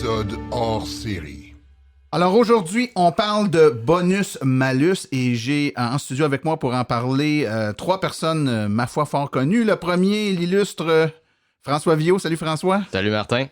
épisode hors série. Alors aujourd'hui, on parle de bonus-malus et j'ai en studio avec moi pour en parler trois personnes, ma foi, fort connues. Le premier, l'illustre François Viault. Salut François. Salut Martin.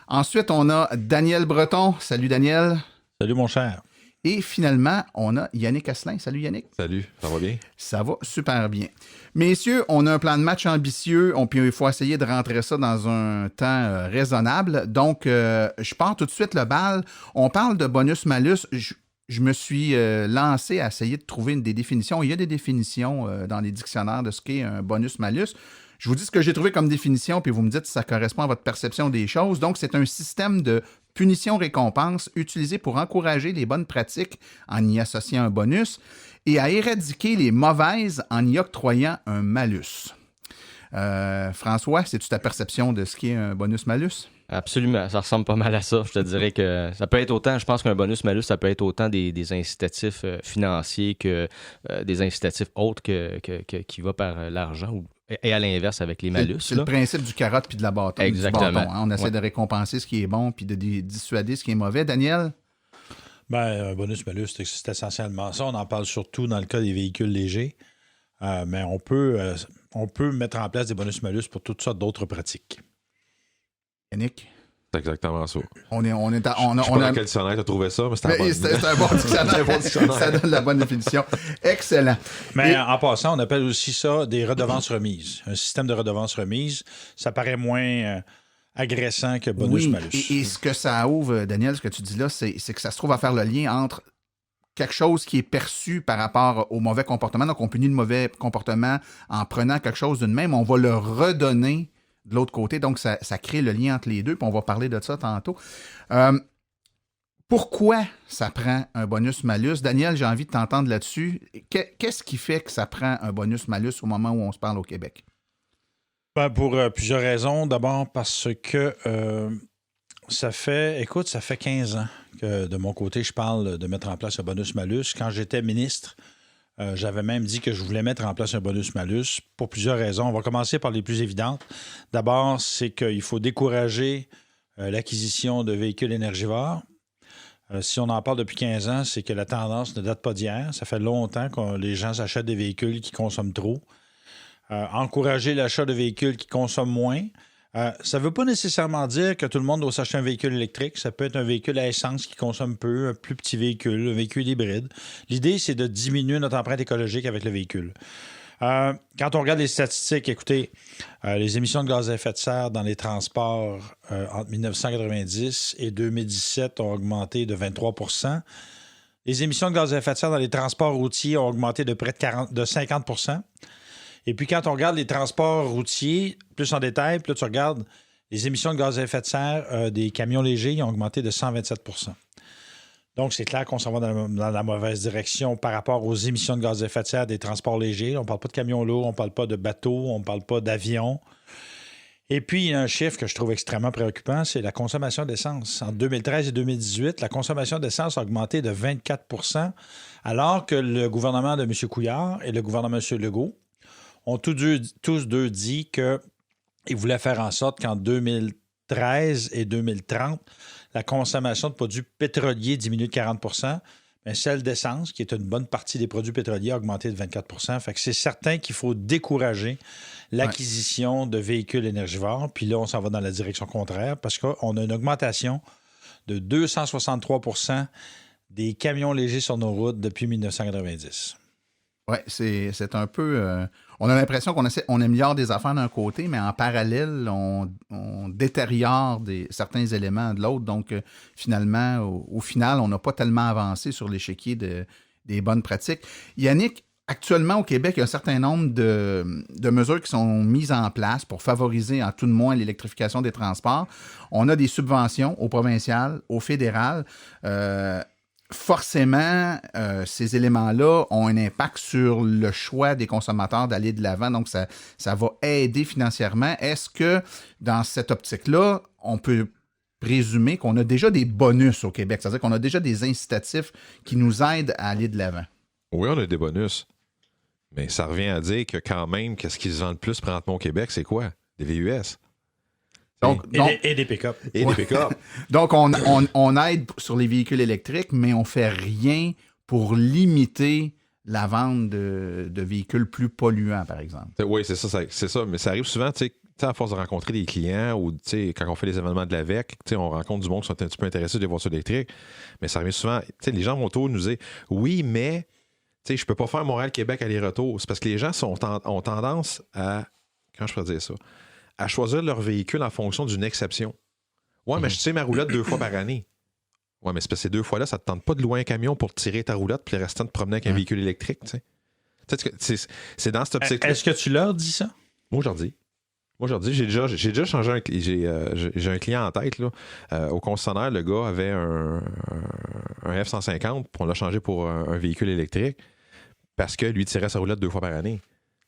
Ensuite, on a Daniel Breton. Salut Daniel. Salut mon cher. Et finalement, on a Yannick Asselin. Salut Yannick. Salut, ça va bien? Ça va super bien. Messieurs, on a un plan de match ambitieux. Il faut essayer de rentrer ça dans un temps raisonnable. Donc, je pars tout de suite le bal. On parle de bonus-malus. Je me suis lancé à essayer de trouver des définitions. Il y a des définitions dans les dictionnaires de ce qu'est un bonus-malus. Je vous dis ce que j'ai trouvé comme définition, puis vous me dites si ça correspond à votre perception des choses. Donc, c'est un système de punition-récompense utilisé pour encourager les bonnes pratiques en y associant un bonus et à éradiquer les mauvaises en y octroyant un malus. François, c'est-tu ta perception de ce qu'est un bonus-malus? Absolument, ça ressemble pas mal à ça. Je te dirais que ça peut être autant, je pense qu'un bonus-malus, ça peut être autant des incitatifs financiers que des incitatifs autres qui vont par l'argent et à l'inverse avec les malus. C'est le principe du carotte puis de la bâton. Exactement. Du bâton, hein. On essaie de récompenser ce qui est bon puis de dissuader ce qui est mauvais. Daniel? Un bonus-malus, c'est essentiellement ça. On en parle surtout dans le cas des véhicules légers. Mais on peut mettre en place des bonus-malus pour toutes sortes d'autres pratiques. Yannick? C'est exactement ça. Je sais pas dans quel dictionnaire tu as trouvé ça, mais c'est un bon dictionnaire. Ça donne la bonne définition. Excellent. Mais en passant, on appelle aussi ça des redevances remises. Un système de redevances remises, ça paraît moins agressant que bonus-malus. Et ce que ça ouvre, Daniel, ce que tu dis là, c'est que ça se trouve à faire le lien entre quelque chose qui est perçu par rapport au mauvais comportement. Donc, on punit le mauvais comportement en prenant quelque chose d'une même. On va le redonner de l'autre côté. Donc, ça crée le lien entre les deux. Puis on va parler de ça tantôt. Pourquoi ça prend un bonus-malus? Daniel, j'ai envie de t'entendre là-dessus. Qu'est-ce qui fait que ça prend un bonus-malus au moment où on se parle au Québec? Pour plusieurs raisons. D'abord parce que ça fait 15 ans que de mon côté, je parle de mettre en place un bonus-malus. Quand j'étais ministre, j'avais même dit que je voulais mettre en place un bonus-malus pour plusieurs raisons. On va commencer par les plus évidentes. D'abord, c'est qu'il faut décourager l'acquisition de véhicules énergivores. Si on en parle depuis 15 ans, c'est que la tendance ne date pas d'hier. Ça fait longtemps que les gens s'achètent des véhicules qui consomment trop. Encourager l'achat de véhicules qui consomment moins. Ça ne veut pas nécessairement dire que tout le monde doit s'acheter un véhicule électrique. Ça peut être un véhicule à essence qui consomme peu, un plus petit véhicule, un véhicule hybride. L'idée, c'est de diminuer notre empreinte écologique avec le véhicule. Quand on regarde les statistiques, écoutez, les émissions de gaz à effet de serre dans les transports entre 1990 et 2017 ont augmenté de 23 %. Les émissions de gaz à effet de serre dans les transports routiers ont augmenté de près de 50 %. Et puis, quand on regarde les transports routiers, plus en détail, puis là, tu regardes les émissions de gaz à effet de serre des camions légers, ils ont augmenté de 127 %. Donc, c'est clair qu'on s'en va dans la mauvaise direction par rapport aux émissions de gaz à effet de serre des transports légers. On ne parle pas de camions lourds, on ne parle pas de bateaux, on ne parle pas d'avions. Et puis, il y a un chiffre que je trouve extrêmement préoccupant, c'est la consommation d'essence. En 2013 et 2018, la consommation d'essence a augmenté de 24 %, alors que le gouvernement de M. Couillard et le gouvernement de M. Legault ont tous deux dit qu'ils voulaient faire en sorte qu'en 2013 et 2030, la consommation de produits pétroliers diminue de 40 %, mais celle d'essence, qui est une bonne partie des produits pétroliers, a augmenté de 24 %. Fait que c'est certain qu'il faut décourager l'acquisition de véhicules énergivores. Puis là, on s'en va dans la direction contraire parce qu'on a une augmentation de 263 % des camions légers sur nos routes depuis 1990. Oui, c'est un peu... on a l'impression on améliore des affaires d'un côté, mais en parallèle, on détériore certains éléments de l'autre. Donc, finalement, au final, on n'a pas tellement avancé sur l'échiquier des bonnes pratiques. Yannick, actuellement, au Québec, il y a un certain nombre de mesures qui sont mises en place pour favoriser, en tout de moins, l'électrification des transports. On a des subventions au provincial, au fédéral. Forcément, ces éléments-là ont un impact sur le choix des consommateurs d'aller de l'avant. Donc, ça va aider financièrement. Est-ce que, dans cette optique-là, on peut présumer qu'on a déjà des bonus au Québec? C'est-à-dire qu'on a déjà des incitatifs qui nous aident à aller de l'avant? Oui, on a des bonus. Mais ça revient à dire que quand même, qu'est-ce qui se vend le plus présentement au Québec, c'est quoi? Des VUS. Et des pick-up. Et des pick-up. Donc, on aide sur les véhicules électriques, mais on fait rien pour limiter la vente de véhicules plus polluants, par exemple. Oui, c'est ça. Mais ça arrive souvent, tu sais, à force de rencontrer des clients ou quand on fait les événements de l'AVEC, on rencontre du monde qui sont un petit peu intéressés des voitures électriques. Mais ça arrive souvent, les gens vont autour nous dire oui, mais je peux pas faire Montréal-Québec aller-retour. C'est parce que les gens ont tendance à, comment je pourrais dire ça, à choisir leur véhicule en fonction d'une exception. Ouais, mais je tire ma roulotte 2 fois par année. Ouais, mais c'est parce que ces 2 fois-là, ça te tente pas de louer un camion pour tirer ta roulotte puis le restant de te promener avec un véhicule électrique. C'est dans cette optique-là. Est-ce que tu leur dis ça? Moi, je leur dis. J'ai déjà changé j'ai un client en tête. Là. Au concessionnaire, le gars avait un F-150, puis on l'a changé pour un véhicule électrique parce que lui tirait sa roulotte 2 fois par année.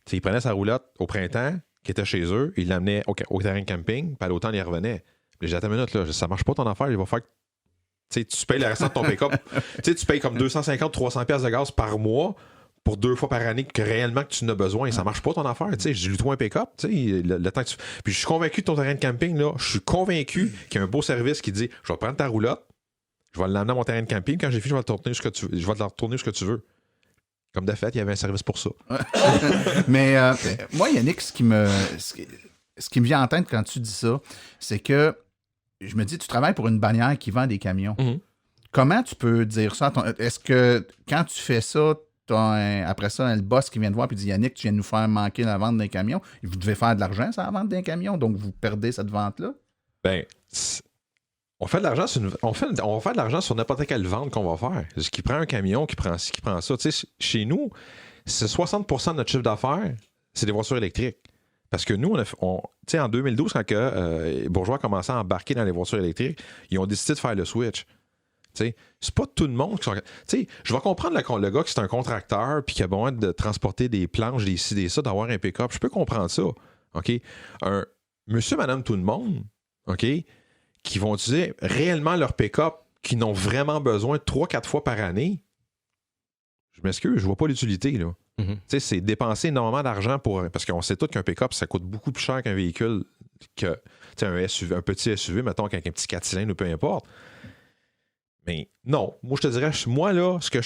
T'sais, il prenait sa roulotte au printemps, qui était chez eux, il l'amenait au terrain de camping, puis à l'automne, il revenait. Puis j'ai dit, attends une minute, là, ça marche pas ton affaire, il va faire que tu payes le restant de ton pick-up. Tu payes comme 250-300$ de gaz par mois pour 2 fois par année que réellement que tu en as besoin. Ça marche pas ton affaire. J'ai lu toi un pick-up. Le temps que Puis je suis convaincu de ton terrain de camping, là. Je suis convaincu qu'il y a un beau service qui dit je vais prendre ta roulotte, je vais l'emmener à mon terrain de camping. Quand j'ai fini, je vais te la retourner ce que tu veux. Comme de fait, il y avait un service pour ça. Mais moi, Yannick, ce qui me vient en tête quand tu dis ça, c'est que je me dis, tu travailles pour une bannière qui vend des camions. Mm-hmm. Comment tu peux dire ça? Est-ce que quand tu fais ça, après ça, le boss qui vient te voir et dit Yannick, tu viens de nous faire manquer la vente d'un camion. Vous devez faire de l'argent sur la vente d'un camion, donc vous perdez cette vente-là? Ben, on fait de l'argent on va faire de l'argent sur n'importe quelle vente qu'on va faire. Qui prend un camion, qui prend ci, qui prend ça. Tu sais, chez nous, c'est 60% de notre chiffre d'affaires, c'est des voitures électriques. Parce que nous, en 2012, quand Bourgeois a commencé à embarquer dans les voitures électriques, ils ont décidé de faire le switch. T'sais, c'est pas tout le monde qui sont. Je vais comprendre le gars qui c'est un contracteur puis qui a besoin de transporter des planches, des ci, des ça, d'avoir un pick-up. Je peux comprendre ça. OK? Un monsieur, madame, tout le monde, OK, qui vont utiliser réellement leur pick-up, qui n'ont vraiment besoin 3-4 fois par année. Je m'excuse, je vois pas l'utilité, là. Mm-hmm. C'est dépenser énormément d'argent parce qu'on sait tous qu'un pick-up, ça coûte beaucoup plus cher qu'un véhicule que un petit SUV, mettons, qu'avec un petit 4 cylindres ou peu importe. Mais non, moi je te dirais, moi là, ce que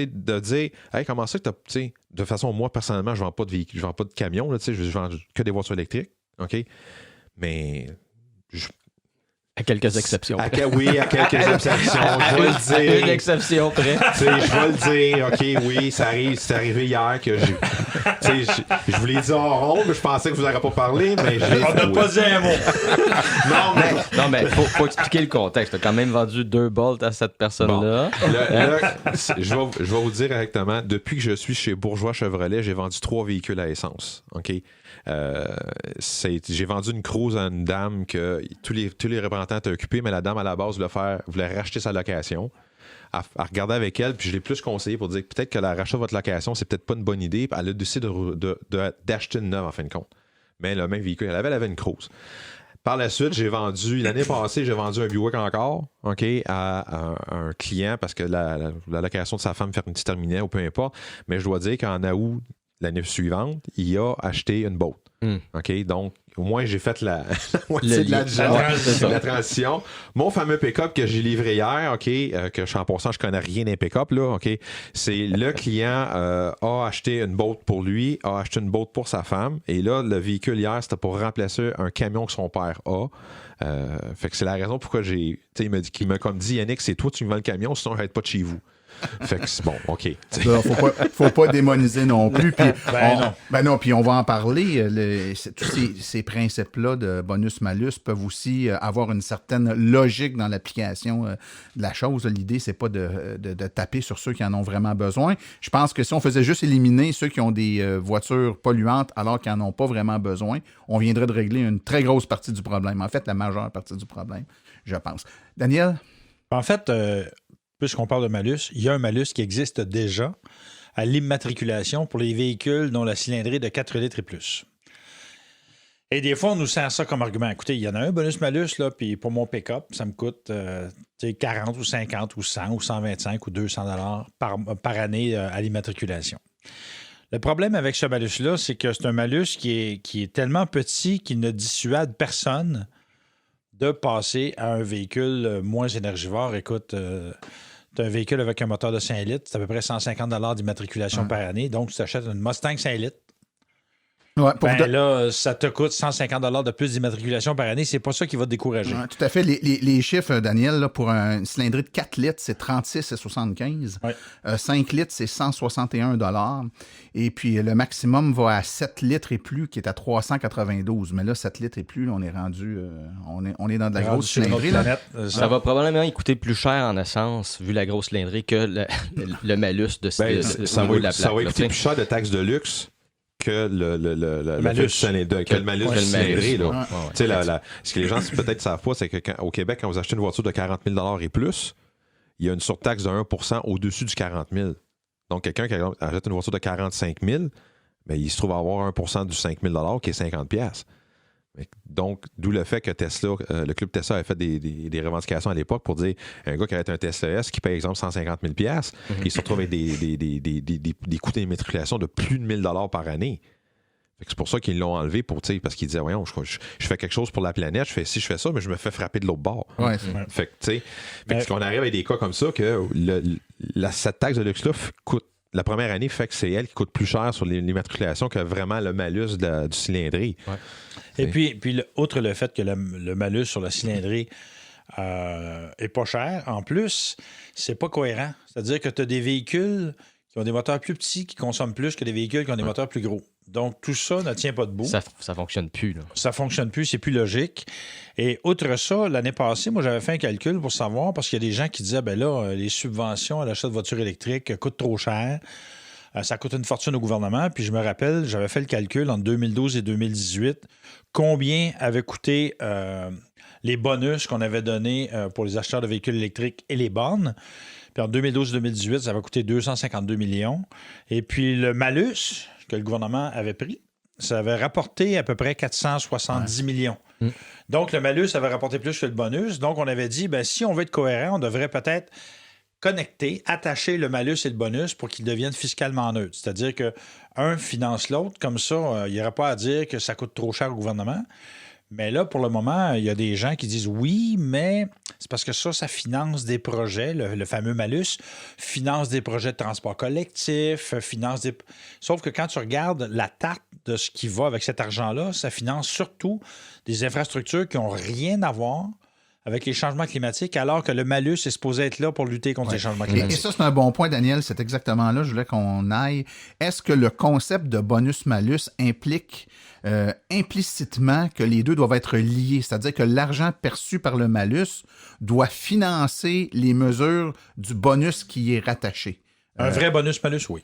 de dire, hey, comment ça que tu de façon, moi personnellement, je vends pas de véhicule, je vends pas de camion, là, je vends que des voitures électriques, OK? Mais à quelques exceptions. Oui, à quelques exceptions. Je vais le dire. Une exception près. Je vais le dire, OK, oui, c'est arrivé hier que je vous l'ai dit en rond, mais je pensais que vous n'aurez pas parlé, mais on n'a pas dit un mot. Non, mais faut expliquer le contexte. Tu as quand même vendu 2 bolts à cette personne-là. Bon. Je vais vous dire directement, depuis que je suis chez Bourgeois Chevrolet, j'ai vendu 3 véhicules à essence. OK? J'ai vendu une Cruze à une dame que tous les représentants étaient occupés, mais la dame à la base voulait racheter sa location. Elle regardait avec elle, puis je l'ai plus conseillé pour dire que peut-être que la rachat de votre location, c'est peut-être pas une bonne idée. Puis elle a décidé d'acheter une neuve en fin de compte. Mais le même véhicule, elle avait une Cruze. Par la suite, l'année passée, j'ai vendu un Buick encore, OK, à un client parce que la location de sa femme se terminait ou peu importe. Mais je dois dire qu'en août, l'année suivante, il a acheté une boat. OK? Donc, au moins, j'ai fait la moitié de la transition. Mon fameux pick-up que j'ai livré hier, OK, que je suis en passant, je connais rien d'un pick-up, là, OK? C'est le client a acheté une boat pour lui, a acheté une boat pour sa femme. Et là, le véhicule hier, c'était pour remplacer un camion que son père a. Fait que c'est la raison pourquoi il m'a comme dit, Yannick, c'est toi, tu me vends le camion, sinon je vais être pas de chez vous. Fait que c'est bon, OK. Faut pas démoniser non plus. Puis non, puis on va en parler. Tous ces principes-là de bonus-malus peuvent aussi avoir une certaine logique dans l'application de la chose. L'idée, c'est pas de taper sur ceux qui en ont vraiment besoin. Je pense que si on faisait juste éliminer ceux qui ont des voitures polluantes alors qu'ils n'en ont pas vraiment besoin, on viendrait de régler une très grosse partie du problème. En fait, la majeure partie du problème, je pense. Daniel? En fait, puisqu'on parle de malus, il y a un malus qui existe déjà à l'immatriculation pour les véhicules dont la cylindrée est de 4 litres et plus. Et des fois, on nous sert ça comme argument. Écoutez, il y en a un bonus-malus, là, puis pour mon pick-up, ça me coûte 40 ou 50 ou 100 ou 125 ou 200 $ par année à l'immatriculation. Le problème avec ce malus-là, c'est que c'est un malus qui est tellement petit qu'il ne dissuade personne de passer à un véhicule moins énergivore. Écoute, tu as un véhicule avec un moteur de 5 litres, c'est à peu près 150 d'immatriculation par année. Donc, tu t'achètes une Mustang 5 litres. Ouais, Là, ça te coûte 150 de plus d'immatriculation par année. C'est pas ça qui va te décourager. Ouais, tout à fait. Les chiffres, Daniel, là, pour une cylindrée de 4 litres, c'est 36,75 $. 5 litres, c'est 161 $. Et puis, le maximum va à 7 litres et plus, qui est à 392. Mais là, 7 litres et plus, là, on est rendu... on est dans de la grosse cylindrée. Là. Ça va probablement coûter plus cher en essence, vu la grosse cylindrée, que le malus de ça va coûter plus cher de taxes de luxe que le malus cylindré. Ce que les gens peut-être savent pas, c'est qu'au Québec, quand vous achetez une voiture de 40 000 et plus, il y a une surtaxe de 1 % au-dessus du 40 000. Donc, quelqu'un qui achète une voiture de 45 000, bien, il se trouve à avoir 1 % du 5 000 qui est 50 $. Donc, d'où le fait que Tesla, le club Tesla a fait des revendications à l'époque pour dire un gars qui a un Tesla S qui paye, exemple, 150 000 il se retrouve avec des coûts d'immatriculation de plus de 1 000 par année. C'est pour ça qu'ils l'ont enlevé parce qu'ils disaient voyons, je fais quelque chose pour la planète, je fais ça, mais je me fais frapper de l'autre bord. Ouais, fait que qu'on arrive avec des cas comme ça que cette taxe de luxe-là coûte. La première année fait que c'est elle qui coûte plus cher sur l'immatriculation que vraiment le malus du cylindrée. Ouais. Et puis outre le fait que le malus sur la cylindrée est pas cher, en plus, c'est pas cohérent. C'est-à-dire que tu as des véhicules qui ont des moteurs plus petits qui consomment plus que des véhicules qui ont des moteurs plus gros. Donc, tout ça ne tient pas debout. Ça fonctionne plus. Là. Ça fonctionne plus, c'est plus logique. Et outre ça, l'année passée, moi, j'avais fait un calcul pour savoir, parce qu'il y a des gens qui disaient, ben là, les subventions à l'achat de voitures électriques coûtent trop cher. Ça coûte une fortune au gouvernement. Puis je me rappelle, j'avais fait le calcul entre 2012 et 2018, combien avaient coûté les bonus qu'on avait donnés pour les acheteurs de véhicules électriques et les bornes. Puis en 2012-2018, ça avait coûté 252 millions. Et puis le malus que le gouvernement avait pris, ça avait rapporté à peu près 470 millions. Donc, le malus avait rapporté plus que le bonus. Donc, on avait dit, ben, si on veut être cohérent, on devrait peut-être connecter, attacher le malus et le bonus pour qu'ils deviennent fiscalement neutres. C'est-à-dire qu'un finance l'autre. Comme ça, il n'y aurait pas à dire que ça coûte trop cher au gouvernement. Mais là, pour le moment, il y a des gens qui disent oui, mais c'est parce que ça finance des projets, le fameux malus, finance des projets de transport collectif, Sauf que quand tu regardes la tarte de ce qui va avec cet argent-là, ça finance surtout des infrastructures qui n'ont rien à voir avec les changements climatiques, alors que le malus est supposé être là pour lutter contre les changements climatiques. Et ça, c'est un bon point, Daniel. C'est exactement là, je voulais qu'on aille. Est-ce que le concept de bonus-malus implique implicitement que les deux doivent être liés? C'est-à-dire que l'argent perçu par le malus doit financer les mesures du bonus qui y est rattaché. Un vrai bonus-malus, oui.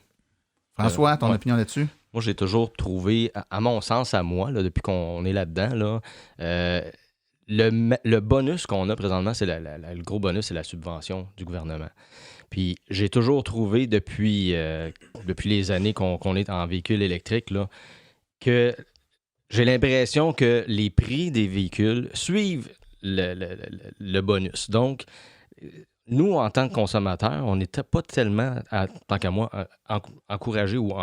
François, ton opinion là-dessus? Moi, j'ai toujours trouvé, à mon sens, à moi, là, depuis qu'on est là-dedans, le bonus qu'on a présentement, c'est le gros bonus, c'est la subvention du gouvernement. Puis j'ai toujours trouvé depuis les années qu'on est en véhicule électrique là, que j'ai l'impression que les prix des véhicules suivent le bonus. Donc, nous, en tant que consommateurs, on n'était pas tellement, tant qu'à moi, encouragés ou,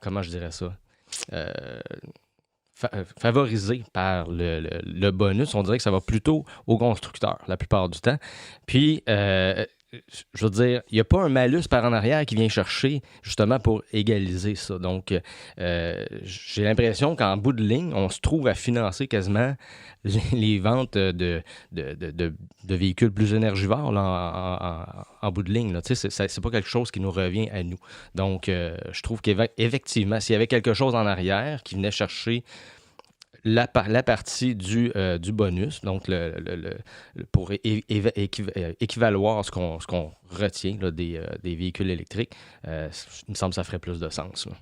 comment je dirais ça? Favorisé par le bonus. On dirait que ça va plutôt aux constructeurs la plupart du temps. Puis, je veux dire, il n'y a pas un malus par en arrière qui vient chercher justement pour égaliser ça. Donc, j'ai l'impression qu'en bout de ligne, on se trouve à financer quasiment les ventes de véhicules plus énergivores là, en bout de ligne. Là. C'est pas quelque chose qui nous revient à nous. Donc, je trouve qu'effectivement, s'il y avait quelque chose en arrière qui venait chercher la partie du bonus, donc pour équivaloir ce qu'on retient là, des véhicules électriques, il me semble que ça ferait plus de sens. Là.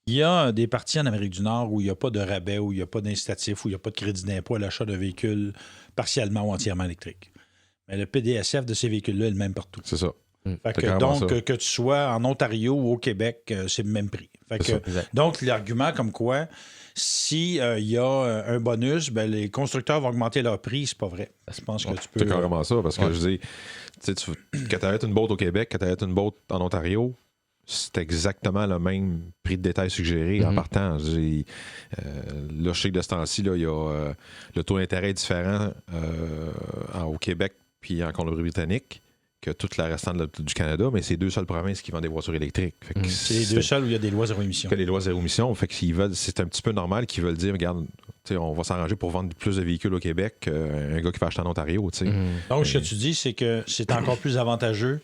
Il y a des parties en Amérique du Nord où il n'y a pas de rabais, où il n'y a pas d'incitatif, où il n'y a pas de crédit d'impôt à l'achat de véhicules partiellement ou entièrement électriques. Mais le PDSF de ces véhicules-là est le même partout. C'est ça. Fait que, donc, que tu sois en Ontario ou au Québec, c'est le même prix. Fait que, donc, l'argument comme quoi, s'il y a un bonus, ben, les constructeurs vont augmenter leur prix, c'est pas vrai. Je pense que tu peux... C'est carrément ça, parce que je dis, que tu arrêtes une boîte au Québec, que tu arrêtes une boîte en Ontario, c'est exactement le même prix de détail suggéré en partant. Là, je sais que de ce temps-ci, là, il y a, le taux d'intérêt est différent au Québec puis en Colombie-Britannique que toute la restante du Canada, mais c'est 2 seules provinces qui vendent des voitures électriques. Fait que c'est les 2 seules où il y a des lois zéro émission. Que les lois zéro émission. Fait qu'ils veulent, c'est un petit peu normal qu'ils veulent dire, regarde, on va s'arranger pour vendre plus de véhicules au Québec qu'un gars qui va acheter en Ontario. Donc, ce que tu dis, c'est que c'est encore plus avantageux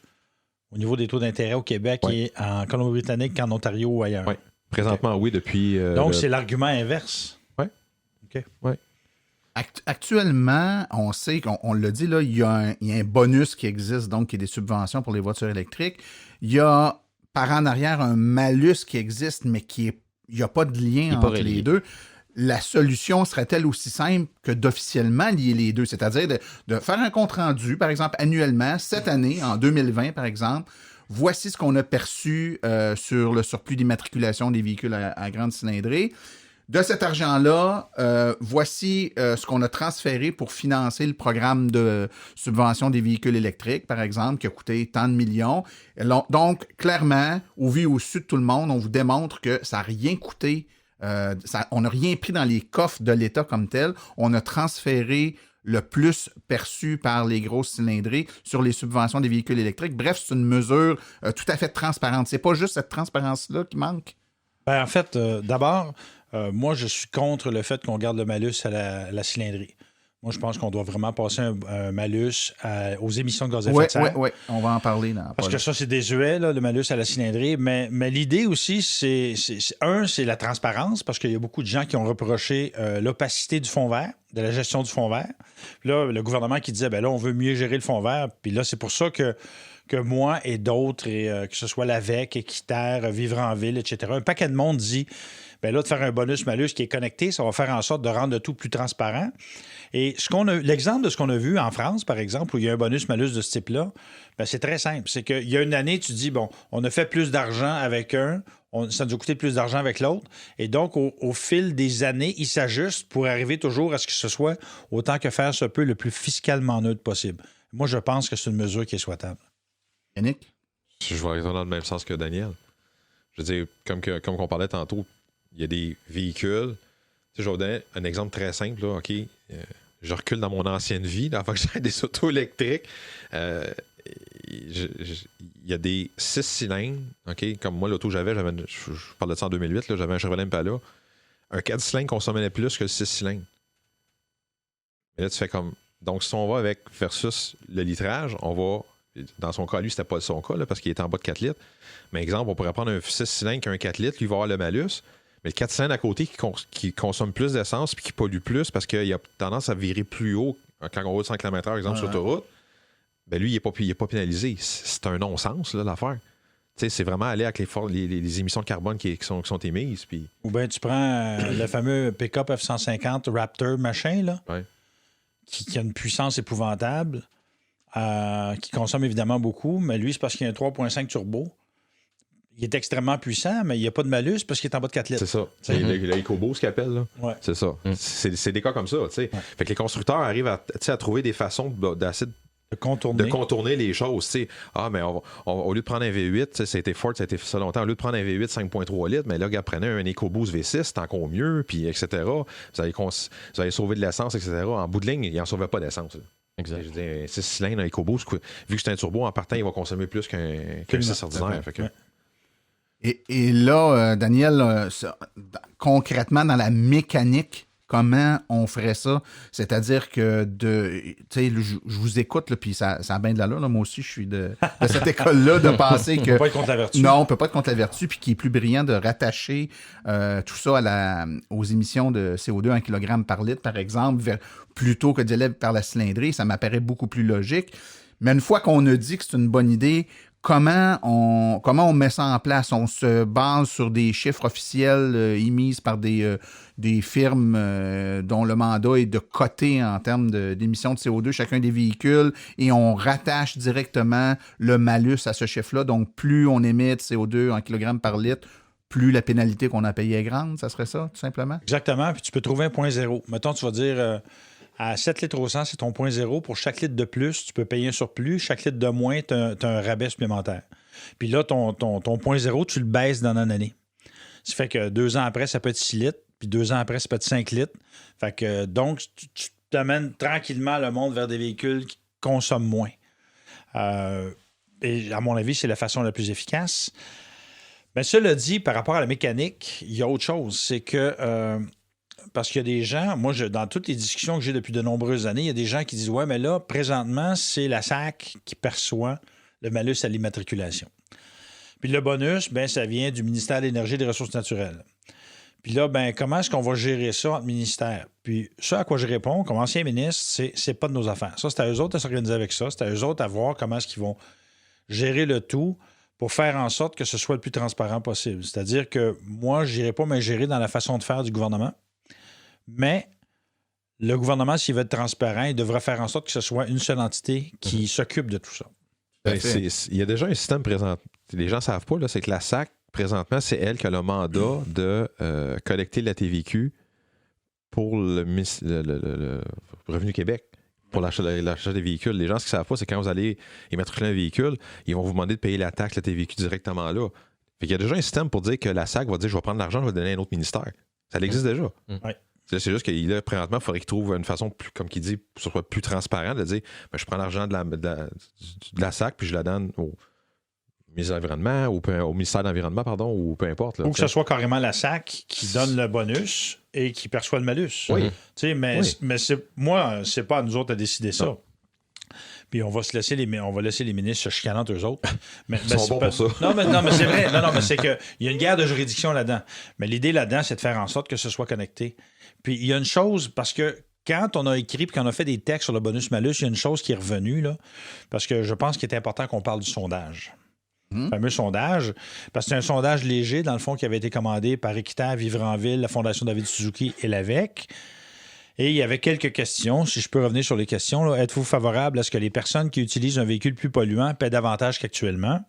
au niveau des taux d'intérêt au Québec et en Colombie-Britannique qu'en Ontario ou ailleurs. Oui. Présentement, oui, depuis... Donc, c'est l'argument inverse. Oui. OK. Oui. Actuellement, on sait, on l'a dit, là, il y a un bonus qui existe, donc qui est des subventions pour les voitures électriques. Il y a par en arrière un malus qui existe, mais il n'y a pas de lien entre les deux. La solution serait-elle aussi simple que d'officiellement lier les deux, c'est-à-dire de faire un compte-rendu, par exemple, annuellement, cette année, en 2020, par exemple, voici ce qu'on a perçu sur le surplus d'immatriculation des véhicules à grande cylindrée. De cet argent-là, voici ce qu'on a transféré pour financer le programme de subvention des véhicules électriques, par exemple, qui a coûté tant de millions. Donc, clairement, au vu et au su de tout le monde, on vous démontre que ça n'a rien coûté. On n'a rien pris dans les coffres de l'État comme tel. On a transféré le plus perçu par les grosses cylindrées sur les subventions des véhicules électriques. Bref, c'est une mesure tout à fait transparente. C'est pas juste cette transparence-là qui manque. Ben, en fait, d'abord, moi, je suis contre le fait qu'on garde le malus à la cylindrée. Moi, je pense qu'on doit vraiment passer un malus aux émissions de gaz à effet de serre. Oui, on va en parler. Parce que ça, c'est désuet, là, le malus à la cylindrée. Mais l'idée aussi, c'est la transparence, parce qu'il y a beaucoup de gens qui ont reproché l'opacité du fonds vert, de la gestion du fonds vert. Puis là, le gouvernement qui disait, ben là, on veut mieux gérer le fonds vert. Puis là, c'est pour ça que moi et d'autres, que ce soit l'AVEC, Équiterre, Vivre en ville, etc., un paquet de monde dit, bien là, de faire un bonus-malus qui est connecté, ça va faire en sorte de rendre le tout plus transparent. Et l'exemple de ce qu'on a vu en France, par exemple, où il y a un bonus-malus de ce type-là, bien, c'est très simple. C'est qu'il y a une année, tu dis, bon, on a fait plus d'argent avec un, ça nous a coûté plus d'argent avec l'autre. Et donc, au fil des années, il s'ajuste pour arriver toujours à ce que ce soit, autant que faire se peut, le plus fiscalement neutre possible. Moi, je pense que c'est une mesure qui est souhaitable. Yannick? Je vais répondre dans le même sens que Daniel. Je veux dire, comme on parlait tantôt, il y a des véhicules. Tu sais, je vais vous donner un exemple très simple. Là, OK, je recule dans mon ancienne vie, là, avant que j'aille des autos électriques. Il y a des 6 cylindres. OK, comme moi, l'auto que j'avais, je parle de ça en 2008, là, j'avais un Chevrolet Impala. Un 4 cylindres consommait plus que le 6 cylindres. Mais là, tu fais comme... Donc, si on va avec versus le litrage, on va... Dans son cas, lui, c'était pas son cas, là, parce qu'il était en bas de 4 litres. Mais exemple, on pourrait prendre un 6 cylindres qu'un 4 litres, lui va avoir le malus. Mais le 4 cylindres à côté qui consomme plus d'essence puis qui pollue plus parce qu'il a tendance à virer plus haut quand on roule 100 km/h, exemple, sur l'autoroute, ben lui, il n'est pas pénalisé. C'est un non-sens, là, l'affaire. T'sais, c'est vraiment aller avec les émissions de carbone qui sont émises. Puis... Ou bien tu prends le fameux pick-up F-150 Raptor machin, là, qui a une puissance épouvantable. Qui consomme évidemment beaucoup, mais lui, c'est parce qu'il y a un 3.5 turbo. Il est extrêmement puissant, mais il n'y a pas de malus parce qu'il est en bas de 4 litres. C'est ça. C'est l'EcoBoost ce qu'il appelle. Là. Ouais. C'est ça. C'est des cas comme ça. Fait que les constructeurs arrivent à trouver des façons de contourner les choses. Mais au lieu de prendre un V8, ça a été Ford, ça a été fait ça longtemps, au lieu de prendre un V8 5.3 litres, mais là, regarde, prenez un EcoBoost V6, c'est encore mieux, puis etc. Vous allez sauver de l'essence, etc. En bout de ligne, il n'en sauvait pas d'essence. Là. Exact. Je veux dire, un 6 cylindres, un EcoBoost, vu que c'est un turbo, en partant, il va consommer plus qu'un 6 ordinaire. Fait que... Et là, Daniel, concrètement, dans la mécanique, comment on ferait ça? C'est-à-dire que je vous écoute, puis ça a bien de l'allure. Moi aussi, je suis de cette école-là, de penser que... On peut pas être contre la vertu. Non, on peut pas être contre la vertu, puis qui est plus brillant de rattacher tout ça aux émissions de CO2 1 kg par litre, par exemple, plutôt que d'y aller par la cylindrée. Ça m'apparaît beaucoup plus logique. Mais une fois qu'on a dit que c'est une bonne idée, comment on met ça en place? On se base sur des chiffres officiels émis par des firmes dont le mandat est de coter en termes d'émissions de CO2 chacun des véhicules et on rattache directement le malus à ce chiffre-là. Donc, plus on émet de CO2 en kilogrammes par litre, plus la pénalité qu'on a payée est grande. Ça serait ça, tout simplement? Exactement. Puis tu peux trouver un point zéro. Mettons, tu vas dire... à 7 litres au 100, c'est ton point zéro. Pour chaque litre de plus, tu peux payer un surplus. Chaque litre de moins, tu as un rabais supplémentaire. Puis là, ton point zéro, tu le baisses dans une année. Ça fait que 2 ans après, ça peut être 6 litres, puis 2 ans après, ça peut être 5 litres. Fait que donc, tu t'amènes tranquillement le monde vers des véhicules qui consomment moins. Et à mon avis, c'est la façon la plus efficace. Mais cela dit, par rapport à la mécanique, il y a autre chose. C'est que, parce qu'il y a des gens, moi, dans toutes les discussions que j'ai depuis de nombreuses années, il y a des gens qui disent « Ouais, mais là, présentement, c'est la SAC qui perçoit le malus à l'immatriculation. » Puis le bonus, ben, ça vient du ministère de l'Énergie et des Ressources naturelles. Puis là, ben, comment est-ce qu'on va gérer ça entre ministères? Puis ce à quoi je réponds, comme ancien ministre, c'est pas de nos affaires. Ça, c'est à eux autres à s'organiser avec ça. C'est à eux autres à voir comment est-ce qu'ils vont gérer le tout pour faire en sorte que ce soit le plus transparent possible. C'est-à-dire que moi, je n'irai pas m'ingérer dans la façon de faire du gouvernement, mais le gouvernement, s'il veut être transparent, il devra faire en sorte que ce soit une seule entité qui s'occupe de tout ça. Il y a déjà un système présent. Les gens ne savent pas, là, c'est que la SAC, présentement, c'est elle qui a le mandat de collecter la TVQ pour le Revenu Québec, pour l'achat des véhicules. Les gens, ce qu'ils ne savent pas, c'est quand vous allez immatriculer un véhicule, ils vont vous demander de payer la taxe, la TVQ directement là. Il y a déjà un système pour dire que la SAC va dire « je vais prendre l'argent, je vais le donner à un autre ministère ». Ça existe déjà. Oui. C'est juste qu'il a présentement, il faudrait qu'il trouve une façon, plus, comme il dit, que ce soit plus transparent, de dire ben, je prends l'argent de la SAC puis je la donne au ministère de l'Environnement ou au ministère de l'Environnement, pardon, ou peu importe. Là, ou que ce soit carrément la SAC qui donne le bonus et qui perçoit le malus. Oui. Mais c'est pas à nous autres à décider ça. Non. Puis on va laisser les ministres se chicaner entre eux autres. Ils sont bons pour ça. Non, mais c'est vrai. Non, mais c'est qu'il y a une guerre de juridiction là-dedans. Mais l'idée là-dedans, c'est de faire en sorte que ce soit connecté. Puis il y a une chose, parce que quand on a écrit et qu'on a fait des textes sur le bonus-malus, il y a une chose qui est revenue, là, parce que je pense qu'il est important qu'on parle du sondage. Le fameux sondage, parce que c'est un sondage léger, dans le fond, qui avait été commandé par Équiterre, Vivre en Ville, la Fondation David Suzuki et l'AVEC. Et il y avait quelques questions. Si je peux revenir sur les questions, là. Êtes-vous favorable à ce que les personnes qui utilisent un véhicule plus polluant paient davantage qu'actuellement?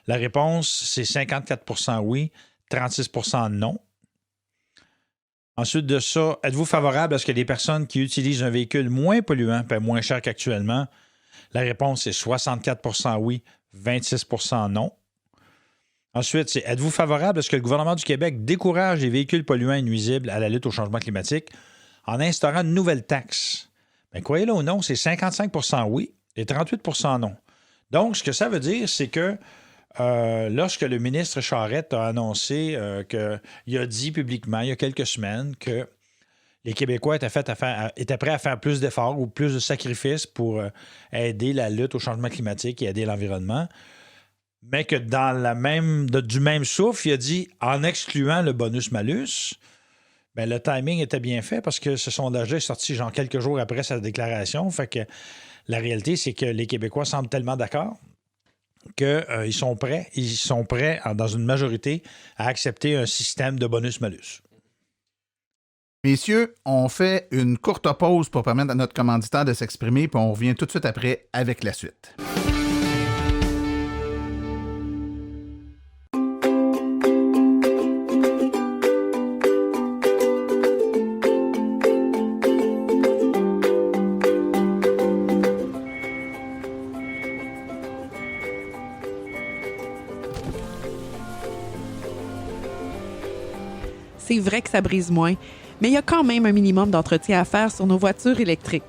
La réponse, c'est 54 oui, 36 non. Ensuite de ça, êtes-vous favorable à ce que les personnes qui utilisent un véhicule moins polluant paient moins cher qu'actuellement? La réponse, c'est 64 oui, 26 non. Ensuite, c'est êtes-vous favorable à ce que le gouvernement du Québec décourage les véhicules polluants et nuisibles à la lutte au changement climatique en instaurant une nouvelle taxe? Bien, croyez-le ou non, c'est 55 oui et 38 non. Donc, ce que ça veut dire, c'est que lorsque le ministre Charette a annoncé qu'il a dit publiquement, il y a quelques semaines, que les Québécois étaient prêts à faire plus d'efforts ou plus de sacrifices pour aider la lutte au changement climatique et aider l'environnement, mais que du même souffle, il a dit, en excluant le bonus-malus, bien, le timing était bien fait parce que ce sondage-là est sorti genre quelques jours après sa déclaration. Fait que la réalité, c'est que les Québécois semblent tellement d'accord qu'ils sont prêts, dans une majorité, à accepter un système de bonus-malus. Messieurs, on fait une courte pause pour permettre à notre commanditaire de s'exprimer, puis on revient tout de suite après avec la suite. C'est vrai que ça brise moins, mais il y a quand même un minimum d'entretien à faire sur nos voitures électriques.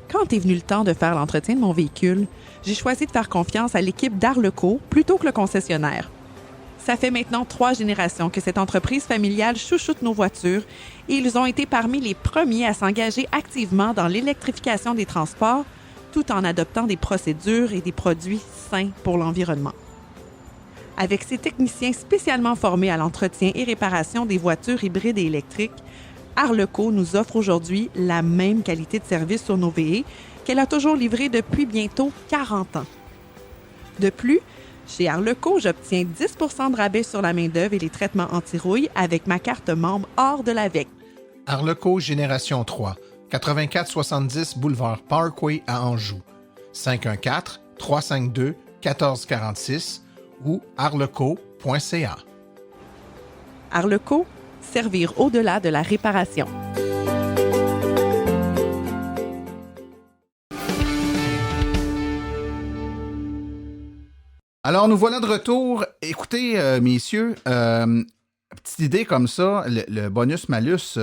Quand est venu le temps de faire l'entretien de mon véhicule, j'ai choisi de faire confiance à l'équipe d'Arleco plutôt que le concessionnaire. Ça fait maintenant 3 générations que cette entreprise familiale chouchoute nos voitures et ils ont été parmi les premiers à s'engager activement dans l'électrification des transports tout en adoptant des procédures et des produits sains pour l'environnement. Avec ses techniciens spécialement formés à l'entretien et réparation des voitures hybrides et électriques, Arleco nous offre aujourd'hui la même qualité de service sur nos VE qu'elle a toujours livré depuis bientôt 40 ans. De plus, chez Arleco, j'obtiens 10 % de rabais sur la main-d'œuvre et les traitements anti-rouille avec ma carte membre hors de l'AVEC. Arleco Génération 3, 8470 Boulevard Parkway à Anjou, 514-352-1446 ou arleco.ca. Arleco, servir au-delà de la réparation. Alors, nous voilà de retour. Écoutez, messieurs, petite idée comme ça, le bonus-malus,